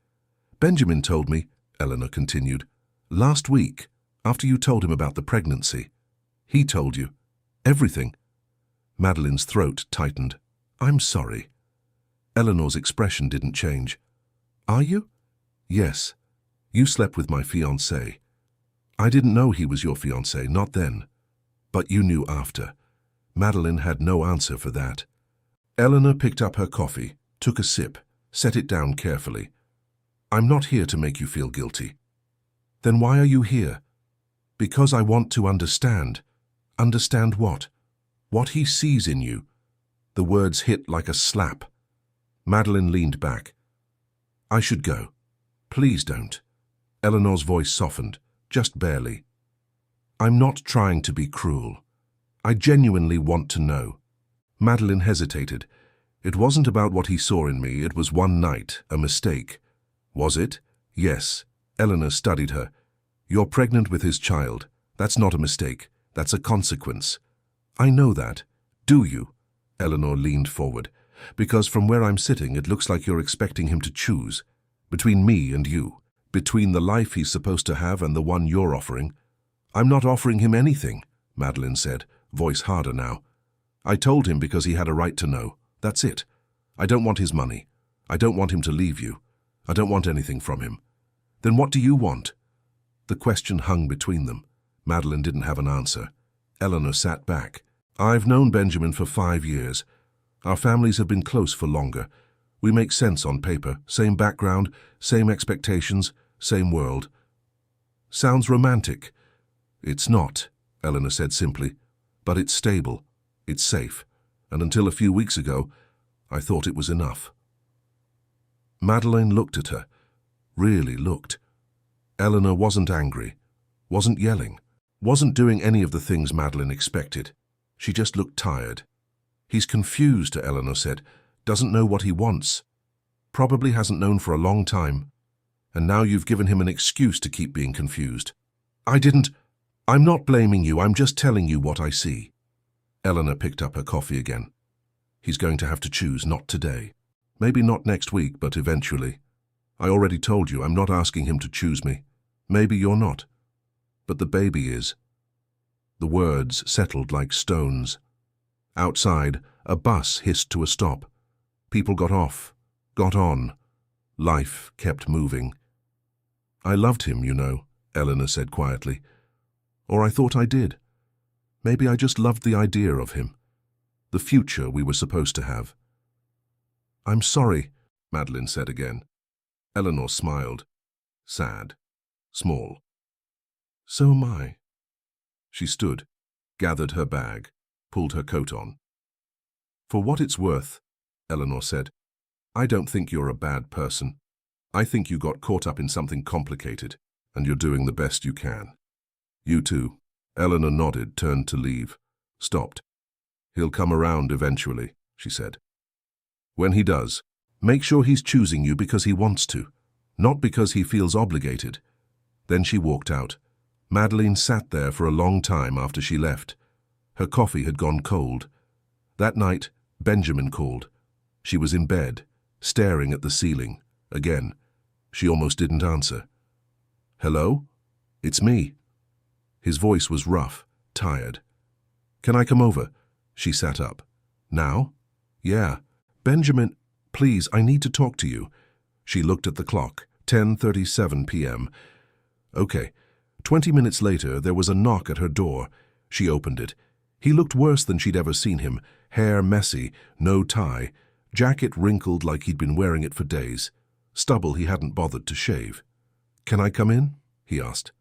"Benjamin told me," Eleanor continued, "last week, after you told him about the pregnancy. He told you everything." Madeline's throat tightened. "I'm sorry." Eleanor's expression didn't change. "Are you?" "Yes. You slept with my fiancé. I didn't know he was your fiancé, not then. But you knew after." Madeline had no answer for that. Eleanor picked up her coffee, took a sip, set it down carefully. "I'm not here to make you feel guilty." "Then why are you here?" "Because I want to understand." "Understand what?" "What he sees in you." The words hit like a slap. Madeline leaned back. "I should go." "Please don't." Eleanor's voice softened, just barely. "I'm not trying to be cruel. I genuinely want to know." Madeline hesitated. "It wasn't about what he saw in me. It was one night, a mistake." "Was it?" "Yes." Eleanor studied her. "You're pregnant with his child. That's not a mistake. That's a consequence." "I know that." "Do you?" Eleanor leaned forward. "Because from where I'm sitting, it looks like you're expecting him to choose. Between me and you. Between the life he's supposed to have and the one you're offering." "I'm not offering him anything," Madeline said, voice harder now. "I told him because he had a right to know. That's it. I don't want his money. I don't want him to leave you. I don't want anything from him." "Then what do you want?" The question hung between them. Madeline didn't have an answer. Eleanor sat back. "I've known Benjamin for 5 years. Our families have been close for longer. We make sense on paper. Same background, same expectations, same world." "Sounds romantic." "It's not," Eleanor said simply. "But it's stable. It's safe. And until a few weeks ago, I thought it was enough." Madeline looked at her. Really looked. Eleanor wasn't angry, wasn't yelling, wasn't doing any of the things Madeline expected. She just looked tired. "He's confused," Eleanor said. "Doesn't know what he wants. Probably hasn't known for a long time. And now you've given him an excuse to keep being confused." "I'm not blaming you. I'm just telling you what I see." Eleanor picked up her coffee again. "He's going to have to choose, not today. Maybe not next week, but eventually. I already told you I'm not asking him to choose me. Maybe you're not. But the baby is." The words settled like stones. Outside, a bus hissed to a stop. People got off, got on. Life kept moving. "I loved him, you know," Eleanor said quietly. "Or I thought I did. Maybe I just loved the idea of him. The future we were supposed to have." "I'm sorry," Madeline said again. Eleanor smiled. Sad. Small. "So am I." She stood, gathered her bag, pulled her coat on. "For what it's worth," Eleanor said, "I don't think you're a bad person. I think you got caught up in something complicated, and you're doing the best you can." "You too." Eleanor nodded, turned to leave, stopped. "He'll come around eventually," she said. "When he does, make sure he's choosing you because he wants to, not because he feels obligated." Then she walked out. Madeline sat there for a long time after she left. Her coffee had gone cold. That night, Benjamin called. She was in bed, staring at the ceiling. Again, she almost didn't answer. "Hello? It's me." His voice was rough, tired. "Can I come over?" She sat up. "Now?" "Yeah." "Benjamin, please, I need to talk to you." She looked at the clock. 10:37 p.m. "Okay." 20 minutes later, there was a knock at her door. She opened it. He looked worse than she'd ever seen him. Hair messy, no tie, jacket wrinkled like he'd been wearing it for days, stubble he hadn't bothered to shave. "Can I come in?" he asked.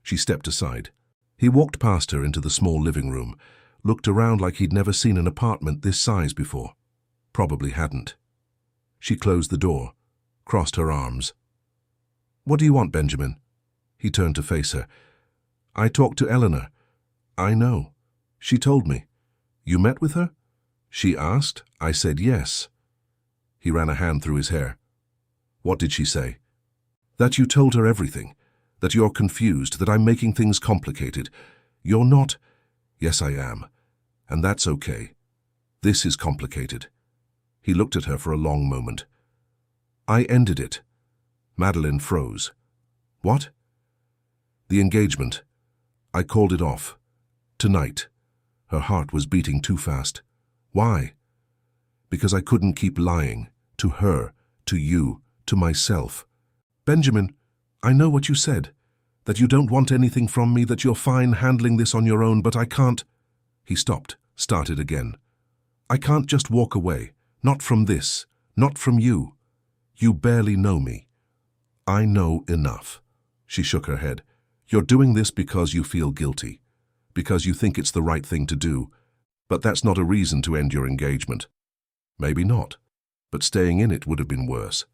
She stepped aside. He walked past her into the small living room. looked around like he'd never seen an apartment this size before. Probably hadn't. She closed the door, crossed her arms. "What do you want, Benjamin?" He turned to face her. "I talked to Eleanor." "I know. She told me." "You met with her?" "She asked. I said yes." He ran a hand through his hair. "What did she say?" "That you told her everything. That you're confused, that I'm making things complicated. You're not." "Yes, I am. And that's okay. This is complicated." He looked at her for a long moment. "I ended it." Madeline froze. "What?" "The engagement. I called it off. Tonight." Her heart was beating too fast. "Why?" "Because I couldn't keep lying. To her, to you, to myself." "Benjamin, I know what you said. That you don't want anything from me, that you're fine handling this on your own, but I can't." He stopped, started again. "I can't just walk away. Not from this. Not from you. You barely know me." "I know enough." She shook her head. "You're doing this because you feel guilty. Because you think it's the right thing to do. But that's not a reason to end your engagement." "Maybe not. But staying in it would have been worse."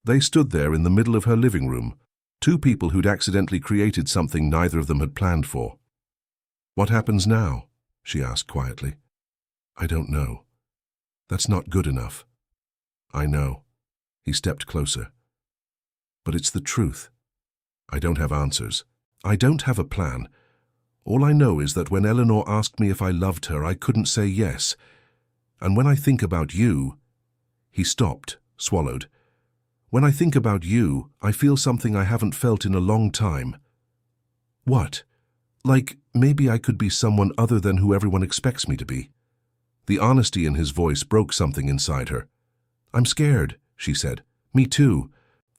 They stood there in the middle of her living room, two people who'd accidentally created something neither of them had planned for. "What happens now?" she asked quietly. "I don't know. That's not good enough." "I know." He stepped closer. "But it's the truth. I don't have answers. I don't have a plan. All I know is that when Eleanor asked me if I loved her, I couldn't say yes. And when I think about you—" He stopped, swallowed. "When I think about you, I feel something I haven't felt in a long time." "What?" "Like maybe I could be someone other than who everyone expects me to be." The honesty in his voice broke something inside her. "I'm scared," she said. "Me too.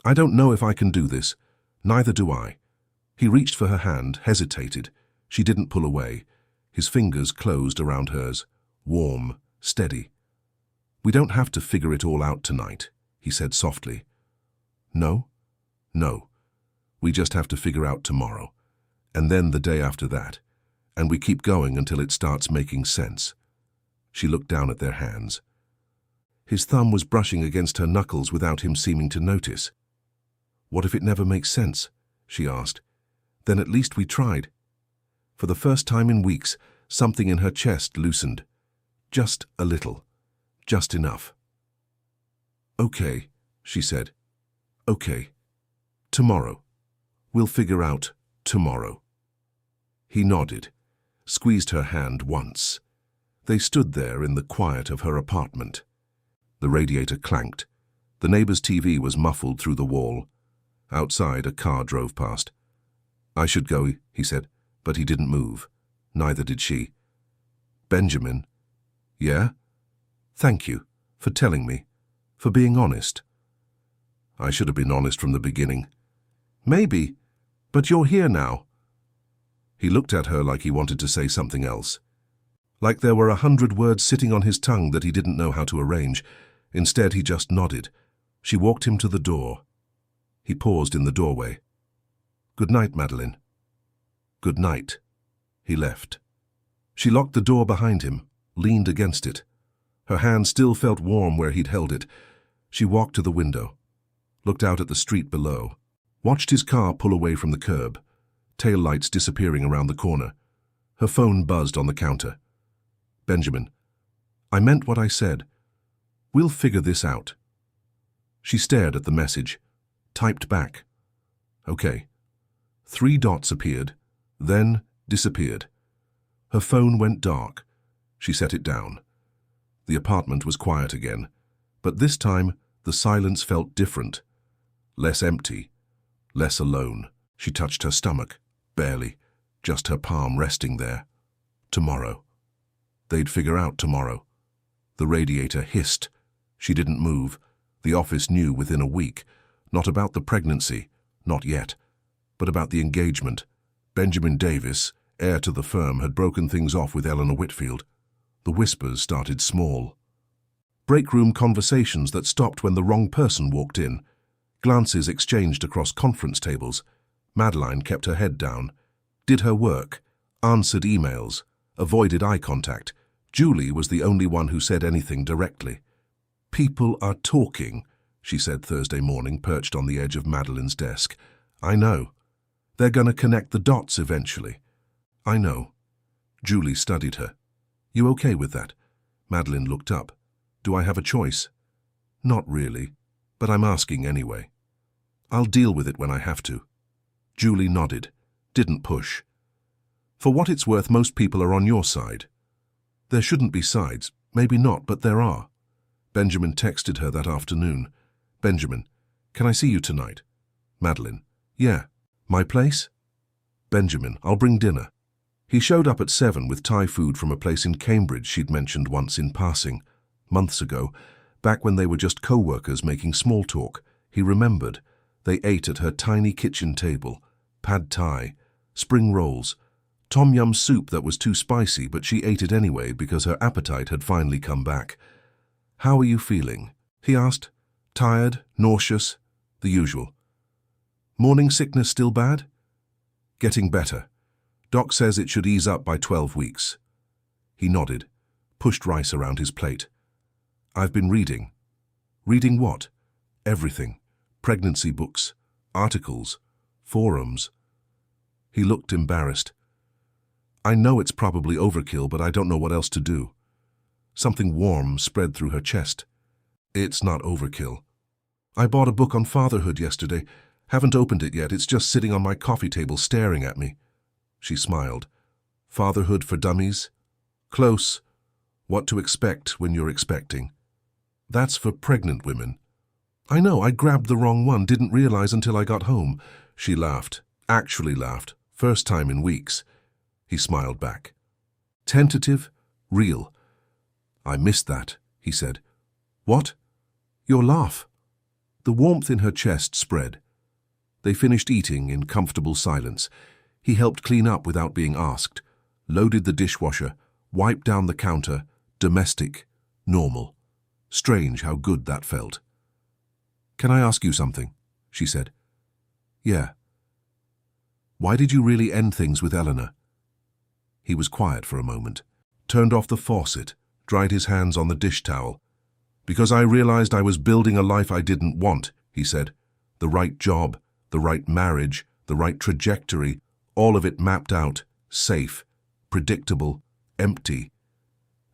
I don't know if I can do this. Neither do I." He reached for her hand, hesitated. She didn't pull away. His fingers closed around hers, warm, steady. "We don't have to figure it all out tonight," he said softly. "No? No. We just have to figure out tomorrow. And then the day after that. And we keep going until it starts making sense." She looked down at their hands. His thumb was brushing against her knuckles without him seeming to notice. "What if it never makes sense?" she asked. "Then at least we tried." For the first time in weeks, something in her chest loosened. Just a little. Just enough. "Okay," she said. "Okay. Tomorrow. We'll figure out tomorrow." He nodded, squeezed her hand once. They stood there in the quiet of her apartment. The radiator clanked. The neighbor's TV was muffled through the wall. Outside, a car drove past. "I should go," he said, but he didn't move. Neither did she. "Benjamin." "Yeah?" "Thank you for telling me, for being honest." "I should have been honest from the beginning." "Maybe, but you're here now." He looked at her like he wanted to say something else. Like there were 100 words sitting on his tongue that he didn't know how to arrange. Instead, he just nodded. She walked him to the door. He paused in the doorway. "Good night, Madeline." "Good night." He left. She locked the door behind him, leaned against it. Her hand still felt warm where he'd held it. She walked to the window, looked out at the street below, watched his car pull away from the curb, tail lights disappearing around the corner. Her phone buzzed on the counter. "Benjamin, I meant what I said. We'll figure this out." She stared at the message, typed back. "Okay." 3 dots appeared, then disappeared. Her phone went dark. She set it down. The apartment was quiet again, but this time the silence felt different. Less empty, less alone. She touched her stomach, barely, just her palm resting there. Tomorrow. They'd figure out tomorrow. The radiator hissed. She didn't move. The office knew within a week. Not about the pregnancy, not yet, but about the engagement. Benjamin Davis, heir to the firm, had broken things off with Eleanor Whitfield. The whispers started small. Break-room conversations that stopped when the wrong person walked in. Glances exchanged across conference tables. Madeline kept her head down, did her work, answered emails, avoided eye contact. Julie was the only one who said anything directly. "People are talking," she said Thursday morning, perched on the edge of Madeline's desk. "I know. They're going to connect the dots eventually." "I know." Julie studied her. "You okay with that?" Madeline looked up. "Do I have a choice?" "Not really, but I'm asking anyway." "I'll deal with it when I have to." Julie nodded, didn't push. "For what it's worth, most people are on your side." "There shouldn't be sides. Maybe not, but there are." Benjamin texted her that afternoon. "Benjamin, can I see you tonight?" Madeline, "Yeah. My place?" Benjamin, "I'll bring dinner." He showed up at 7 with Thai food from a place in Cambridge she'd mentioned once in passing. Months ago, back when they were just co-workers making small talk, he remembered. They ate at her tiny kitchen table. Pad Thai, spring rolls, tom yum soup that was too spicy, but she ate it anyway because her appetite had finally come back. "How are you feeling?" he asked. "Tired? Nauseous? The usual." "Morning sickness still bad?" "Getting better. Doc says it should ease up by 12 weeks. He nodded, pushed rice around his plate. "I've been reading." "Reading what?" "Everything. Pregnancy books, articles, forums." He looked embarrassed. "I know it's probably overkill, but I don't know what else to do." Something warm spread through her chest. "It's not overkill. I bought a book on fatherhood yesterday. Haven't opened it yet. It's just sitting on my coffee table staring at me." She smiled. "Fatherhood for Dummies?" "Close. What to expect when you're expecting." "That's for pregnant women." "I know, I grabbed the wrong one, didn't realize until I got home." She laughed, actually laughed, first time in weeks. He smiled back. "Tentative? Real?" "I missed that," he said. "What?" "Your laugh." The warmth in her chest spread. They finished eating in comfortable silence. He helped clean up without being asked, loaded the dishwasher, wiped down the counter, domestic, normal. Strange how good that felt. "Can I ask you something?" she said. "Yeah." "Why did you really end things with Eleanor?" He was quiet for a moment, turned off the faucet, dried his hands on the dish towel. "Because I realized I was building a life I didn't want," he said. "The right job, the right marriage, the right trajectory, all of it mapped out, safe, predictable, empty.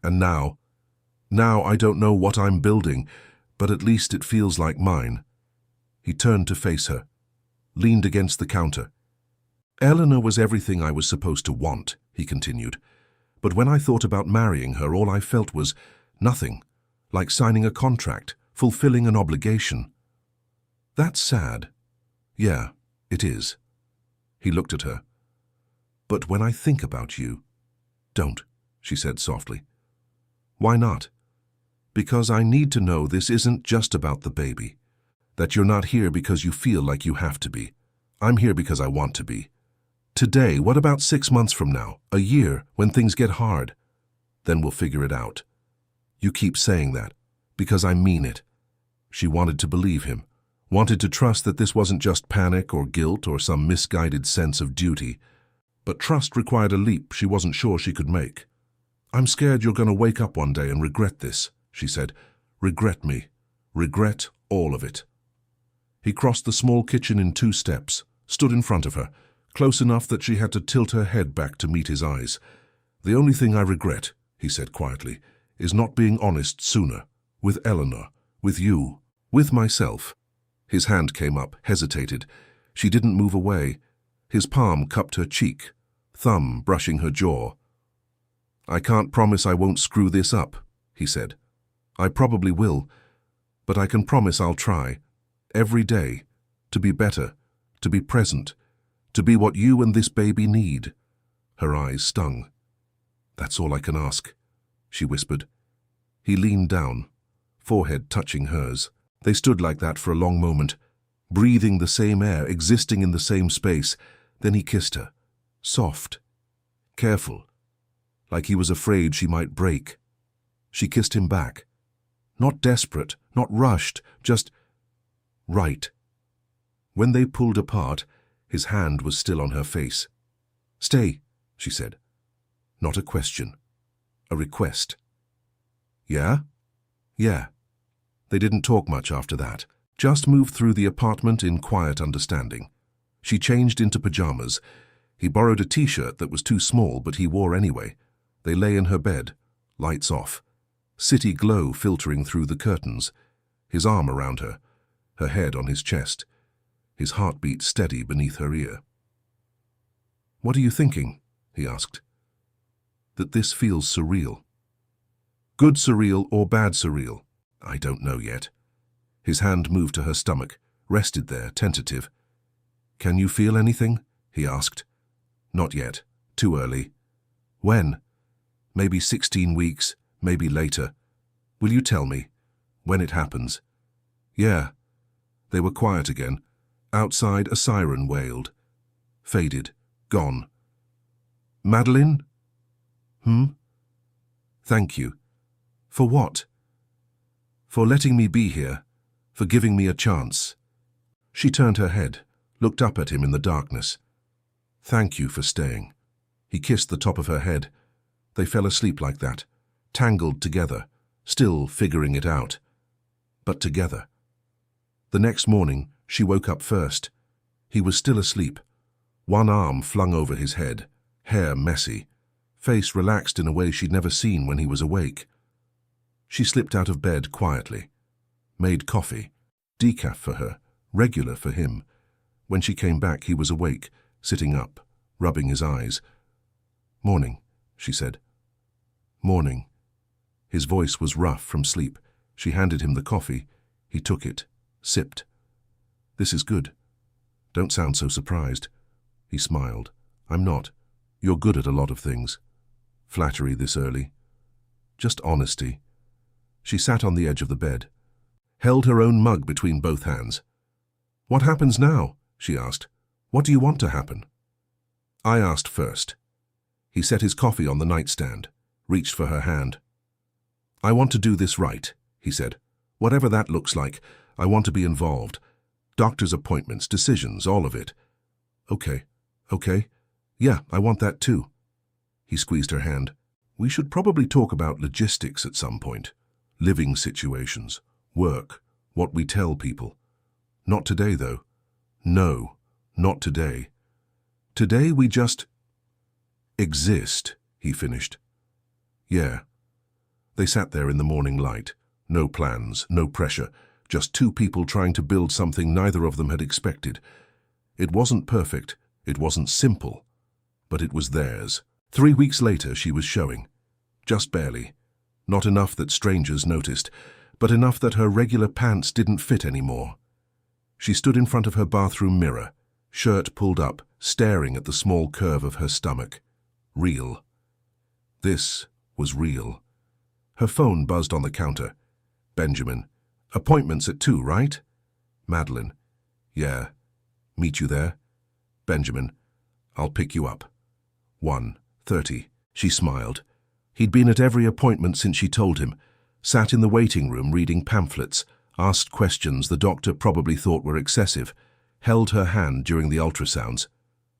And now I don't know what I'm building, but at least it feels like mine." He turned to face her, leaned against the counter. "Eleanor was everything I was supposed to want," he continued. "But when I thought about marrying her, all I felt was nothing, like signing a contract, fulfilling an obligation." "That's sad." "Yeah, it is." He looked at her. "But when I think about you—" "Don't," she said softly. "Why not?" "Because I need to know this isn't just about the baby. That you're not here because you feel like you have to be. I'm here because I want to be. Today, what about 6 months from now, a year, when things get hard? Then we'll figure it out." "You keep saying that, because I mean it." She wanted to believe him, wanted to trust that this wasn't just panic or guilt or some misguided sense of duty. But trust required a leap she wasn't sure she could make. "I'm scared you're going to wake up one day and regret this," she said. "Regret me. Regret all of it." He crossed the small kitchen in 2 steps, stood in front of her, close enough that she had to tilt her head back to meet his eyes. "The only thing I regret," he said quietly, "is not being honest sooner. With Eleanor, with you, with myself." His hand came up, hesitated. She didn't move away. His palm cupped her cheek, thumb brushing her jaw. "I can't promise I won't screw this up," he said. "I probably will, but I can promise I'll try, every day, to be better, to be present, to be what you and this baby need." Her eyes stung. "That's all I can ask," she whispered. He leaned down, forehead touching hers. They stood like that for a long moment, breathing the same air, existing in the same space. Then he kissed her, soft, careful, like he was afraid she might break. She kissed him back. Not desperate, not rushed, just right. When they pulled apart, his hand was still on her face. "Stay," she said. Not a question. A request. Yeah? Yeah. They didn't talk much after that. Just moved through the apartment in quiet understanding. She changed into pajamas. He borrowed a t-shirt that was too small, but he wore anyway. They lay in her bed, lights off. City glow filtering through the curtains. His arm around her, her head on his chest. His heartbeat steady beneath her ear. "What are you thinking?" he asked. "That this feels surreal." "Good surreal or bad surreal?" "I don't know yet." His hand moved to her stomach, rested there, tentative. "Can you feel anything?" he asked. "Not yet. Too early." "When?" "Maybe 16 weeks, maybe later." "Will you tell me? When it happens?" "Yeah." They were quiet again. Outside, a siren wailed. Faded. Gone. "Madeline?" "Thank you." "For what?" "For letting me be here. For giving me a chance." She turned her head, looked up at him in the darkness. "Thank you for staying." He kissed the top of her head. They fell asleep like that, tangled together, still figuring it out. But together. The next morning, she woke up first. He was still asleep. One arm flung over his head, hair messy, face relaxed in a way she'd never seen when he was awake. She slipped out of bed quietly, made coffee, decaf for her, regular for him. When she came back, he was awake, sitting up, rubbing his eyes. "Morning," she said. "Morning." His voice was rough from sleep. She handed him the coffee. He took it, sipped. "This is good. Don't sound so surprised." He smiled. "I'm not. You're good at a lot of things. Flattery this early. Just honesty." She sat on the edge of the bed, held her own mug between both hands. "What happens now?" she asked. "What do you want to happen?" "I asked first." He set his coffee on the nightstand, reached for her hand. "I want to do this right," he said. "Whatever that looks like, I want to be involved. Doctor's appointments, decisions, all of it." "Okay, okay. Yeah, I want that too." He squeezed her hand. "We should probably talk about logistics at some point. Living situations, work, what we tell people. Not today, though. No, not today. Today we just exist," he finished. "Yeah." They sat there in the morning light. No plans, no pressure, just two people trying to build something neither of them had expected. It wasn't perfect, it wasn't simple, but it was theirs. 3 weeks later she was showing. Just barely. Not enough that strangers noticed, but enough that her regular pants didn't fit anymore. She stood in front of her bathroom mirror, shirt pulled up, staring at the small curve of her stomach. Real. This was real. Her phone buzzed on the counter. Benjamin. "Appointments at 2, right?" Madeline. "Yeah. Meet you there?" Benjamin. "I'll pick you up." 1:30. She smiled. He'd been at every appointment since she told him, sat in the waiting room reading pamphlets, asked questions the doctor probably thought were excessive, held her hand during the ultrasounds.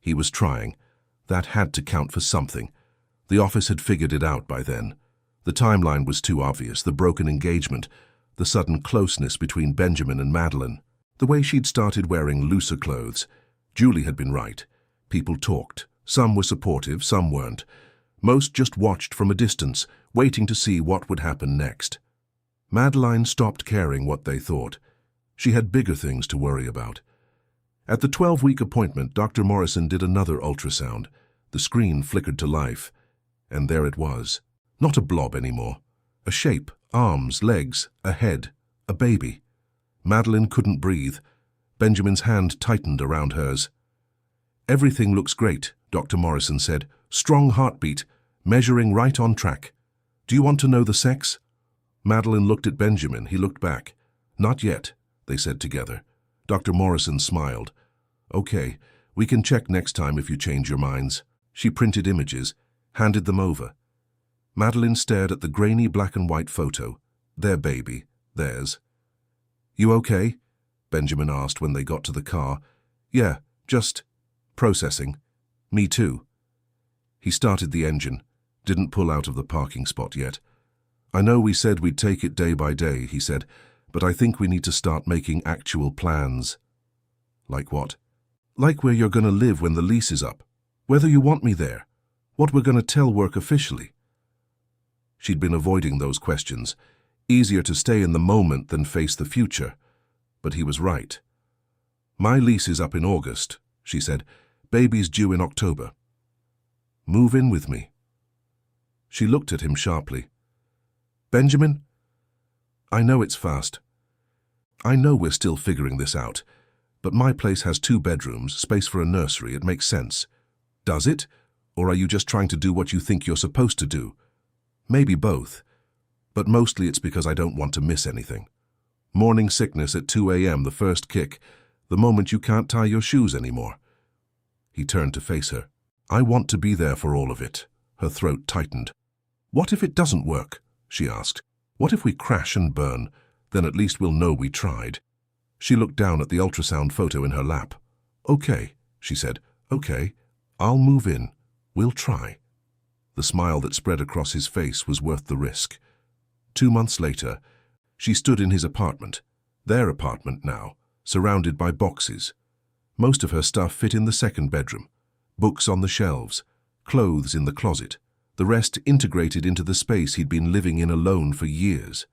He was trying. That had to count for something. The office had figured it out by then. The timeline was too obvious, the broken engagement, the sudden closeness between Benjamin and Madeline, the way she'd started wearing looser clothes. Julie had been right. People talked. Some were supportive, some weren't. Most just watched from a distance, waiting to see what would happen next. Madeline stopped caring what they thought. She had bigger things to worry about. At the 12-week appointment, Dr. Morrison did another ultrasound. The screen flickered to life. And there it was. Not a blob anymore. A shape, arms, legs, a head, a baby. Madeline couldn't breathe. Benjamin's hand tightened around hers. "Everything looks great," Dr. Morrison said. "Strong heartbeat, measuring right on track. Do you want to know the sex?" Madeline looked at Benjamin. He looked back. "Not yet," they said together. Dr. Morrison smiled. "Okay, we can check next time if you change your minds." She printed images, handed them over. Madeline stared at the grainy black and white photo. Their baby, theirs. "You okay?" Benjamin asked when they got to the car. "Yeah, just processing. Me too." He started the engine. didn't pull out of the parking spot yet. I know we said we'd take it day by day, he said, but I think we need to start making actual plans. Like what? Like where you're going to live when the lease is up. Whether you want me there. What we're going to tell work officially. She'd been avoiding those questions. Easier to stay in the moment than face the future. But he was right. My lease is up in August, she said. Baby's due in October. Move in with me. She looked at him sharply. Benjamin? I know it's fast. I know we're still figuring this out, but my place has 2 bedrooms, space for a nursery. It makes sense. Does it? Or are you just trying to do what you think you're supposed to do? Maybe both. But mostly it's because I don't want to miss anything. Morning sickness at 2 a.m., the first kick, the moment you can't tie your shoes anymore. He turned to face her. I want to be there for all of it. Her throat tightened. What if it doesn't work? She asked. What if we crash and burn? Then at least we'll know we tried. She looked down at the ultrasound photo in her lap. Okay, she said. Okay, I'll move in. We'll try. The smile that spread across his face was worth the risk. 2 months later, she stood in his apartment, their apartment now, surrounded by boxes. Most of her stuff fit in the second bedroom. Books on the shelves, clothes in the closet. The rest integrated into the space he'd been living in alone for years.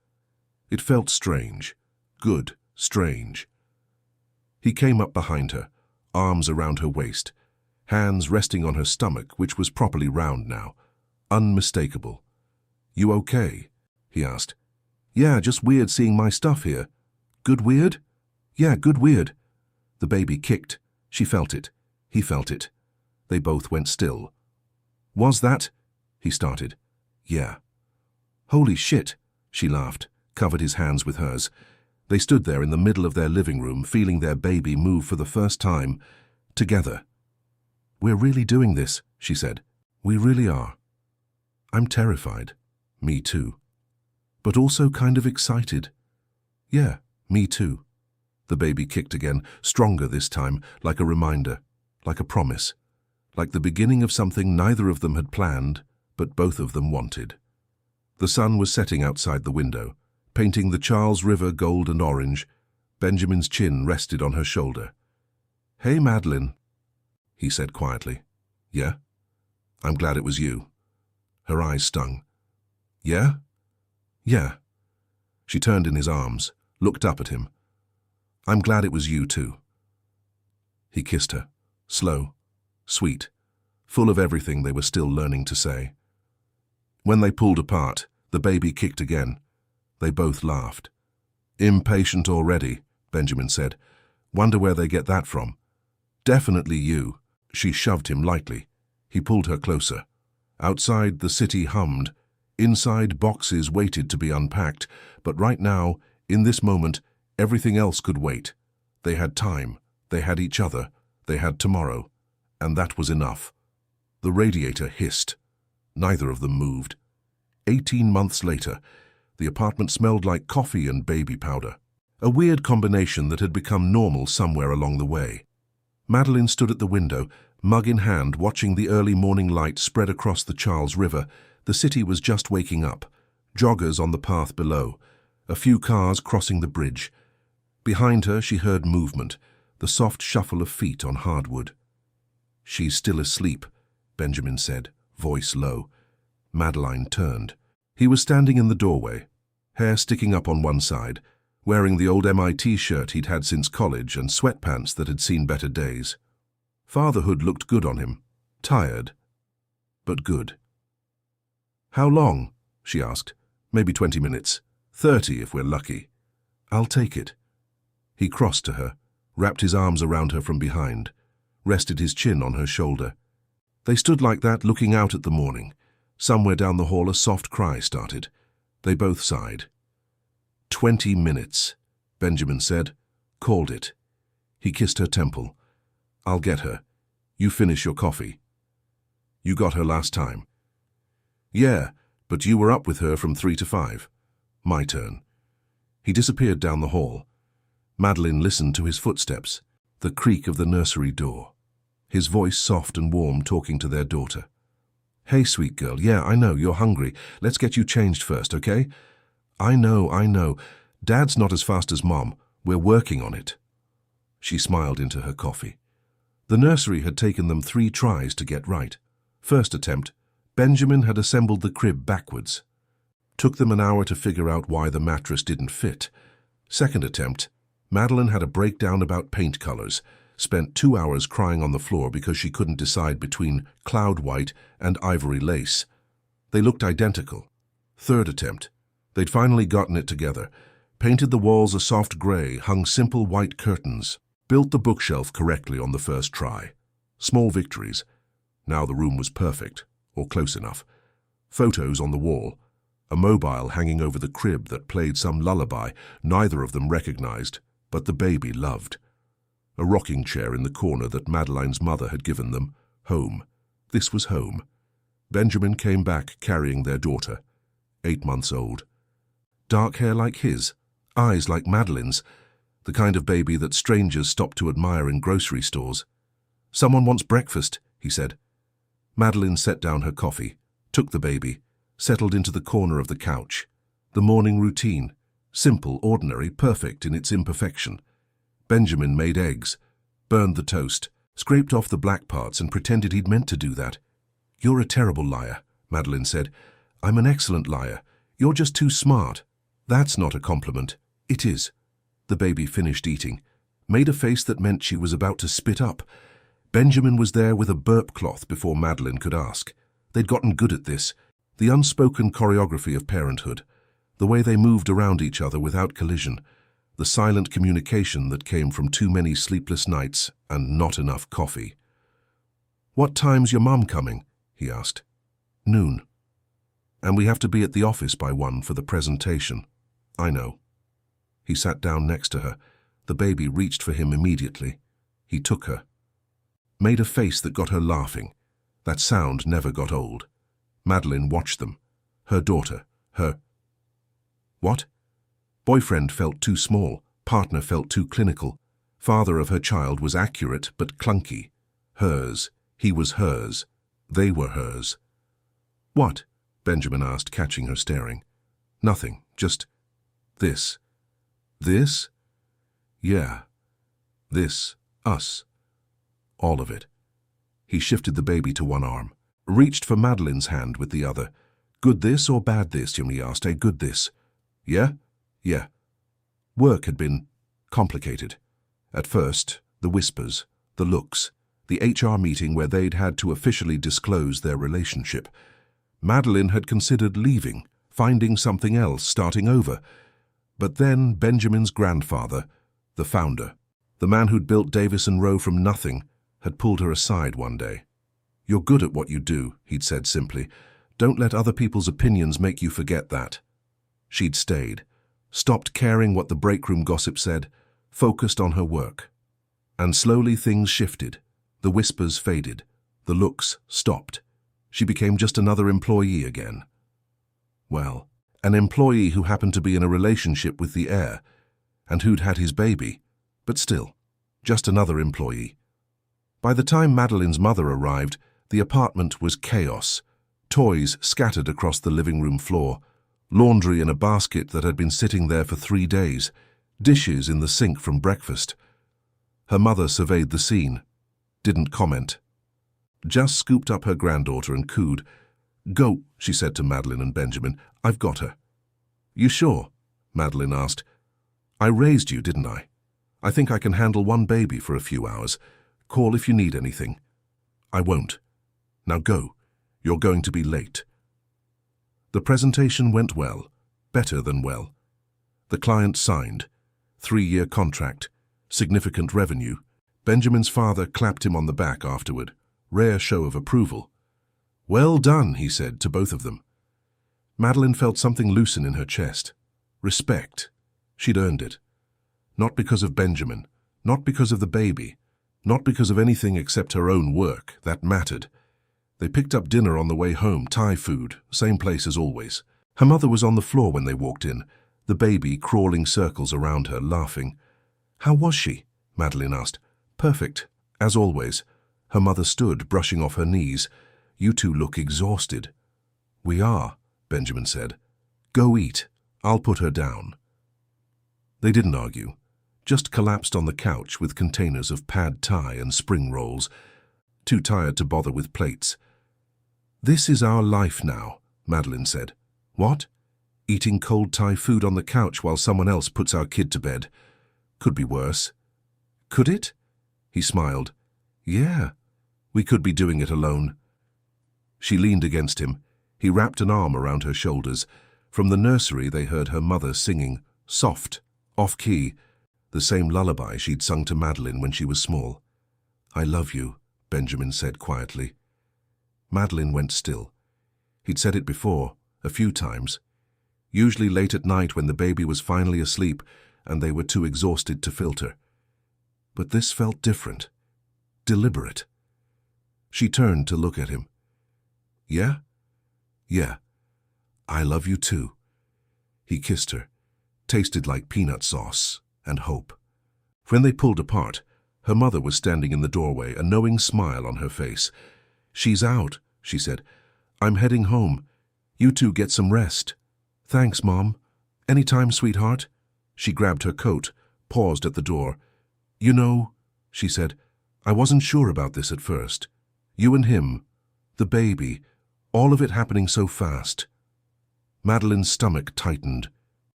It felt strange. Good, strange. He came up behind her, arms around her waist, hands resting on her stomach, which was properly round now. Unmistakable. You okay? He asked. Yeah, just weird seeing my stuff here. Good weird? Yeah, good weird. The baby kicked. She felt it. He felt it. They both went still. Was that? He started. Yeah. Holy shit, she laughed, covered his hands with hers. They stood there in the middle of their living room, feeling their baby move for the first time, together. We're really doing this, she said. We really are. I'm terrified. Me too. But also kind of excited. Yeah, me too. The baby kicked again, stronger this time, like a reminder, like a promise, like the beginning of something neither of them had planned, but both of them wanted. The sun was setting outside the window, painting the Charles River gold and orange. Benjamin's chin rested on her shoulder. Hey, Madeline, he said quietly. Yeah? I'm glad it was you. Her eyes stung. Yeah? Yeah. She turned in his arms, looked up at him. I'm glad it was you too. He kissed her, slow, sweet, full of everything they were still learning to say. When they pulled apart, the baby kicked again. They both laughed. Impatient already, Benjamin said. Wonder where they get that from. Definitely you. She shoved him lightly. He pulled her closer. Outside, the city hummed. Inside, boxes waited to be unpacked. But right now, in this moment, everything else could wait. They had time. They had each other. They had tomorrow. And that was enough. The radiator hissed. Neither of them moved. 18 months later, the apartment smelled like coffee and baby powder. A weird combination that had become normal somewhere along the way. Madeline stood at the window, mug in hand, watching the early morning light spread across the Charles River. The city was just waking up. Joggers on the path below. A few cars crossing the bridge. Behind her, she heard movement, the soft shuffle of feet on hardwood. She's still asleep, Benjamin said, voice low. Madeline turned. He was standing in the doorway, hair sticking up on one side, wearing the old MIT shirt he'd had since college and sweatpants that had seen better days. Fatherhood looked good on him, tired, but good. How long? She asked. Maybe 20 minutes. 30 if we're lucky. I'll take it. He crossed to her, wrapped his arms around her from behind, rested his chin on her shoulder. They stood like that, looking out at the morning. Somewhere down the hall a soft cry started. They both sighed. 20 minutes, Benjamin said. Called it. He kissed her temple. I'll get her. You finish your coffee. You got her last time. Yeah, but you were up with her from 3 to 5. My turn. He disappeared down the hall. Madeline listened to his footsteps, the creak of the nursery door. His voice soft and warm, talking to their daughter. Hey, sweet girl, yeah, I know, you're hungry. Let's get you changed first, okay? I know. Dad's not as fast as Mom. We're working on it. She smiled into her coffee. The nursery had taken them 3 tries to get right. First attempt, Benjamin had assembled the crib backwards. Took them an hour to figure out why the mattress didn't fit. Second attempt, Madeline had a breakdown about paint colors, spent 2 hours crying on the floor because she couldn't decide between cloud white and ivory lace. They looked identical. Third attempt, they'd finally gotten it together, painted the walls a soft gray, hung simple white curtains, built the bookshelf correctly on the first try. Small victories. Now the room was perfect, or close enough. Photos on the wall, a mobile hanging over the crib that played some lullaby neither of them recognized, but the baby loved. A rocking chair in the corner that Madeline's mother had given them. Home. This was home. Benjamin came back carrying their daughter, 8 months old. Dark hair like his, eyes like Madeline's, the kind of baby that strangers stop to admire in grocery stores. "Someone wants breakfast," he said. Madeline set down her coffee, took the baby, settled into the corner of the couch. The morning routine, simple, ordinary, perfect in its imperfection. Benjamin made eggs, burned the toast, scraped off the black parts and pretended he'd meant to do that. "You're a terrible liar," Madeline said. "I'm an excellent liar. You're just too smart." "That's not a compliment." "It is." The baby finished eating, made a face that meant she was about to spit up. Benjamin was there with a burp cloth before Madeline could ask. They'd gotten good at this, the unspoken choreography of parenthood, the way they moved around each other without collision, the silent communication that came from too many sleepless nights and not enough coffee. "What time's your mum coming?" he asked. "Noon. And we have to be at the office by 1 for the presentation." "I know." He sat down next to her. The baby reached for him immediately. He took her. Made a face that got her laughing. That sound never got old. Madeline watched them. Her daughter. Her... What? Boyfriend felt too small. Partner felt too clinical. Father of her child was accurate but clunky. Hers. He was hers. They were hers. "What?" Benjamin asked, catching her staring. "Nothing. Just... this." "This?" "Yeah. This. Us. All of it." He shifted the baby to one arm, reached for Madeline's hand with the other. "Good this or bad this?" he asked. "Good this." "Yeah?" "Yeah." Work had been complicated. At first, the whispers, the looks, the HR meeting where they'd had to officially disclose their relationship. Madeline had considered leaving, finding something else, starting over. But then Benjamin's grandfather, the founder, the man who'd built Davison Row from nothing, had pulled her aside one day. "You're good at what you do," he'd said simply. "Don't let other people's opinions make you forget that." She'd stayed, stopped caring what the break-room gossip said, focused on her work. And slowly things shifted. The whispers faded. The looks stopped. She became just another employee again. Well, an employee who happened to be in a relationship with the heir, and who'd had his baby, but still, just another employee. By the time Madeline's mother arrived, the apartment was chaos. Toys scattered across the living room floor, laundry in a basket that had been sitting there for 3 days, dishes in the sink from breakfast. Her mother surveyed the scene, didn't comment. Just scooped up her granddaughter and cooed. "Go," she said to Madeline and Benjamin. "I've got her." "You sure?" Madeline asked. "I raised you, didn't I? I think I can handle one baby for a few hours. Call if you need anything." "I won't. Now go. You're going to be late." The presentation went well, better than well. The client signed. 3-year contract, significant revenue. Benjamin's father clapped him on the back afterward. Rare show of approval. "Well done," he said to both of them. Madeline felt something loosen in her chest. Respect. She'd earned it. Not because of Benjamin, not because of the baby, not because of anything except her own work. That mattered. They picked up dinner on the way home, Thai food, same place as always. Her mother was on the floor when they walked in, the baby crawling circles around her, laughing. "How was she?" Madeline asked. "Perfect, as always." Her mother stood, brushing off her knees. You two look exhausted." "We are," Benjamin said. "Go eat. I'll put her down." They didn't argue, just collapsed on the couch with containers of pad thai and spring rolls, too tired to bother with plates. "This is our life now," Madeline said. "What? Eating cold Thai food on the couch while someone else puts our kid to bed. Could be worse." "Could it?" He smiled. "Yeah, we could be doing it alone." She leaned against him. He wrapped an arm around her shoulders. From the nursery they heard her mother singing, soft, off-key, the same lullaby she'd sung to Madeline when she was small. "I love you," Benjamin said quietly. Madeline went still. He'd said it before, a few times, usually late at night when the baby was finally asleep and they were too exhausted to filter. But this felt different, deliberate. She turned to look at him. "Yeah? Yeah. I love you too." He kissed her, tasted like peanut sauce and hope. When they pulled apart, her mother was standing in the doorway, a knowing smile on her face. "She's out," she said. "I'm heading home. You two get some rest." "Thanks, Mom. Anytime, sweetheart." She grabbed her coat, paused at the door. "You know," she said, "I wasn't sure about this at first. You and him, the baby, all of it happening so fast." Madeline's stomach tightened.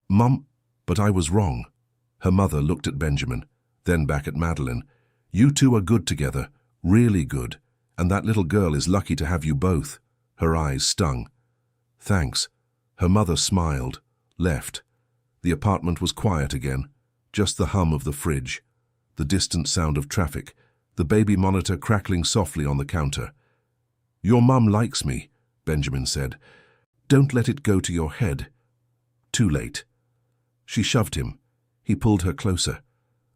"Mom, but I was wrong." Her mother looked at Benjamin, then back at Madeline. "You two are good together, really good, and that little girl is lucky to have you both." Her eyes stung. "Thanks." Her mother smiled, left. The apartment was quiet again, just the hum of the fridge, the distant sound of traffic, the baby monitor crackling softly on the counter. "Your mum likes me," Benjamin said. "Don't let it go to your head." Too late. She shoved him. He pulled her closer.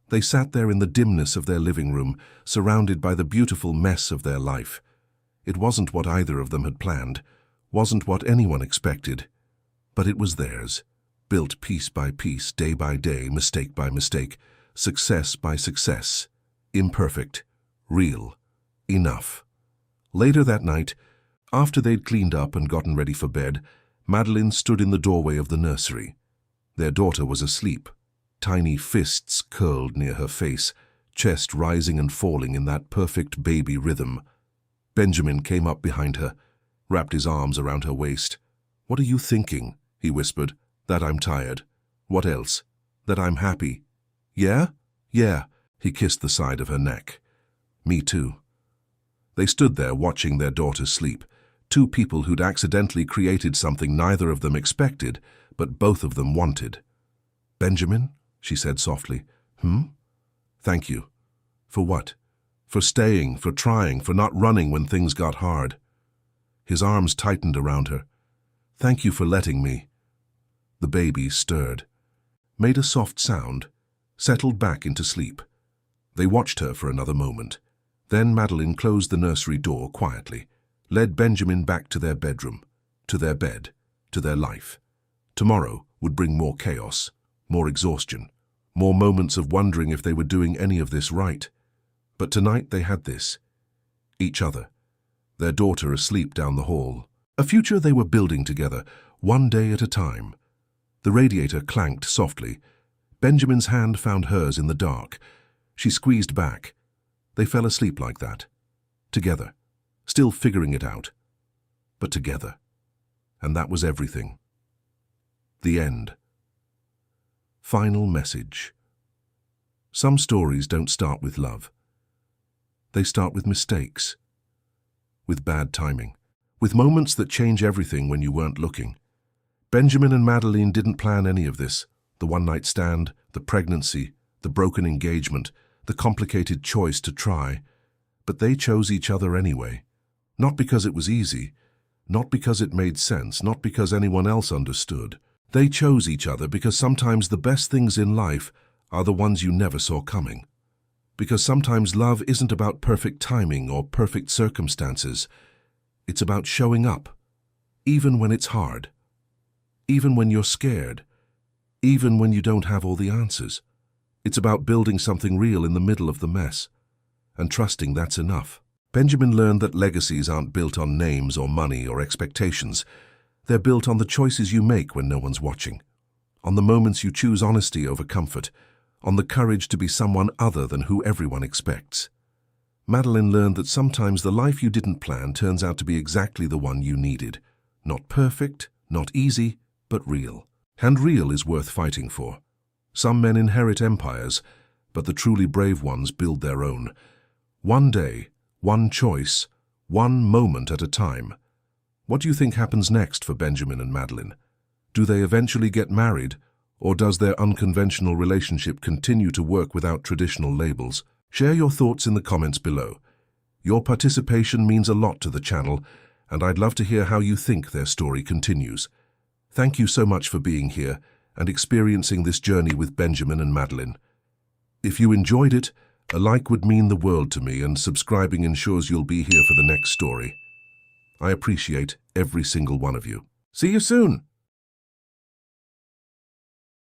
They sat there in the dimness of their living room, surrounded by the beautiful mess of their life. It wasn't what either of them had planned, wasn't what anyone expected, but it was theirs, built piece by piece, day by day, mistake by mistake, success by success, imperfect, real, enough. Later that night, after they'd cleaned up and gotten ready for bed, Madeline stood in the doorway of the nursery. Their daughter was asleep, tiny fists curled near her face, chest rising and falling in that perfect baby rhythm. Benjamin came up behind her, wrapped his arms around her waist. "What are you thinking?" he whispered. "That I'm tired." "What else?" "That I'm happy." "Yeah?" "Yeah." He kissed the side of her neck. "Me too." They stood there watching their daughter sleep, two people who'd accidentally created something neither of them expected, but both of them wanted. "Benjamin?" she said softly. "Thank you." "For what?" "For staying, for trying, for not running when things got hard." His arms tightened around her. "Thank you for letting me." The baby stirred, made a soft sound, settled back into sleep. They watched her for another moment. Then Madeline closed the nursery door quietly, led Benjamin back to their bedroom, to their bed, to their life. Tomorrow would bring more chaos, more exhaustion, more moments of wondering if they were doing any of this right. But tonight they had this. Each other. Their daughter asleep down the hall. A future they were building together, one day at a time. The radiator clanked softly. Benjamin's hand found hers in the dark. She squeezed back. They fell asleep like that. Together. Still figuring it out. But together. And that was everything. The end. Final message. Some stories don't start with love. They start with mistakes. With bad timing. With moments that change everything when you weren't looking. Benjamin and Madeline didn't plan any of this. The one-night stand, the pregnancy, the broken engagement, the complicated choice to try. But they chose each other anyway. Not because it was easy, not because it made sense, not because anyone else understood. They chose each other because sometimes the best things in life are the ones you never saw coming. Because sometimes love isn't about perfect timing or perfect circumstances. It's about showing up, even when it's hard, even when you're scared, even when you don't have all the answers. It's about building something real in the middle of the mess, and trusting that's enough. Benjamin learned that legacies aren't built on names or money or expectations. They're built on the choices you make when no one's watching, on the moments you choose honesty over comfort, on the courage to be someone other than who everyone expects. Madeline learned that sometimes the life you didn't plan turns out to be exactly the one you needed. Not perfect, not easy, but real. And real is worth fighting for. Some men inherit empires, but the truly brave ones build their own. One day, one choice, one moment at a time. What do you think happens next for Benjamin and Madeline? Do they eventually get married, or does their unconventional relationship continue to work without traditional labels? Share your thoughts in the comments below. Your participation means a lot to the channel, and I'd love to hear how you think their story continues. Thank you so much for being here and experiencing this journey with Benjamin and Madeline. If you enjoyed it, a like would mean the world to me, and subscribing ensures you'll be here for the next story. I appreciate every single one of you. See you soon!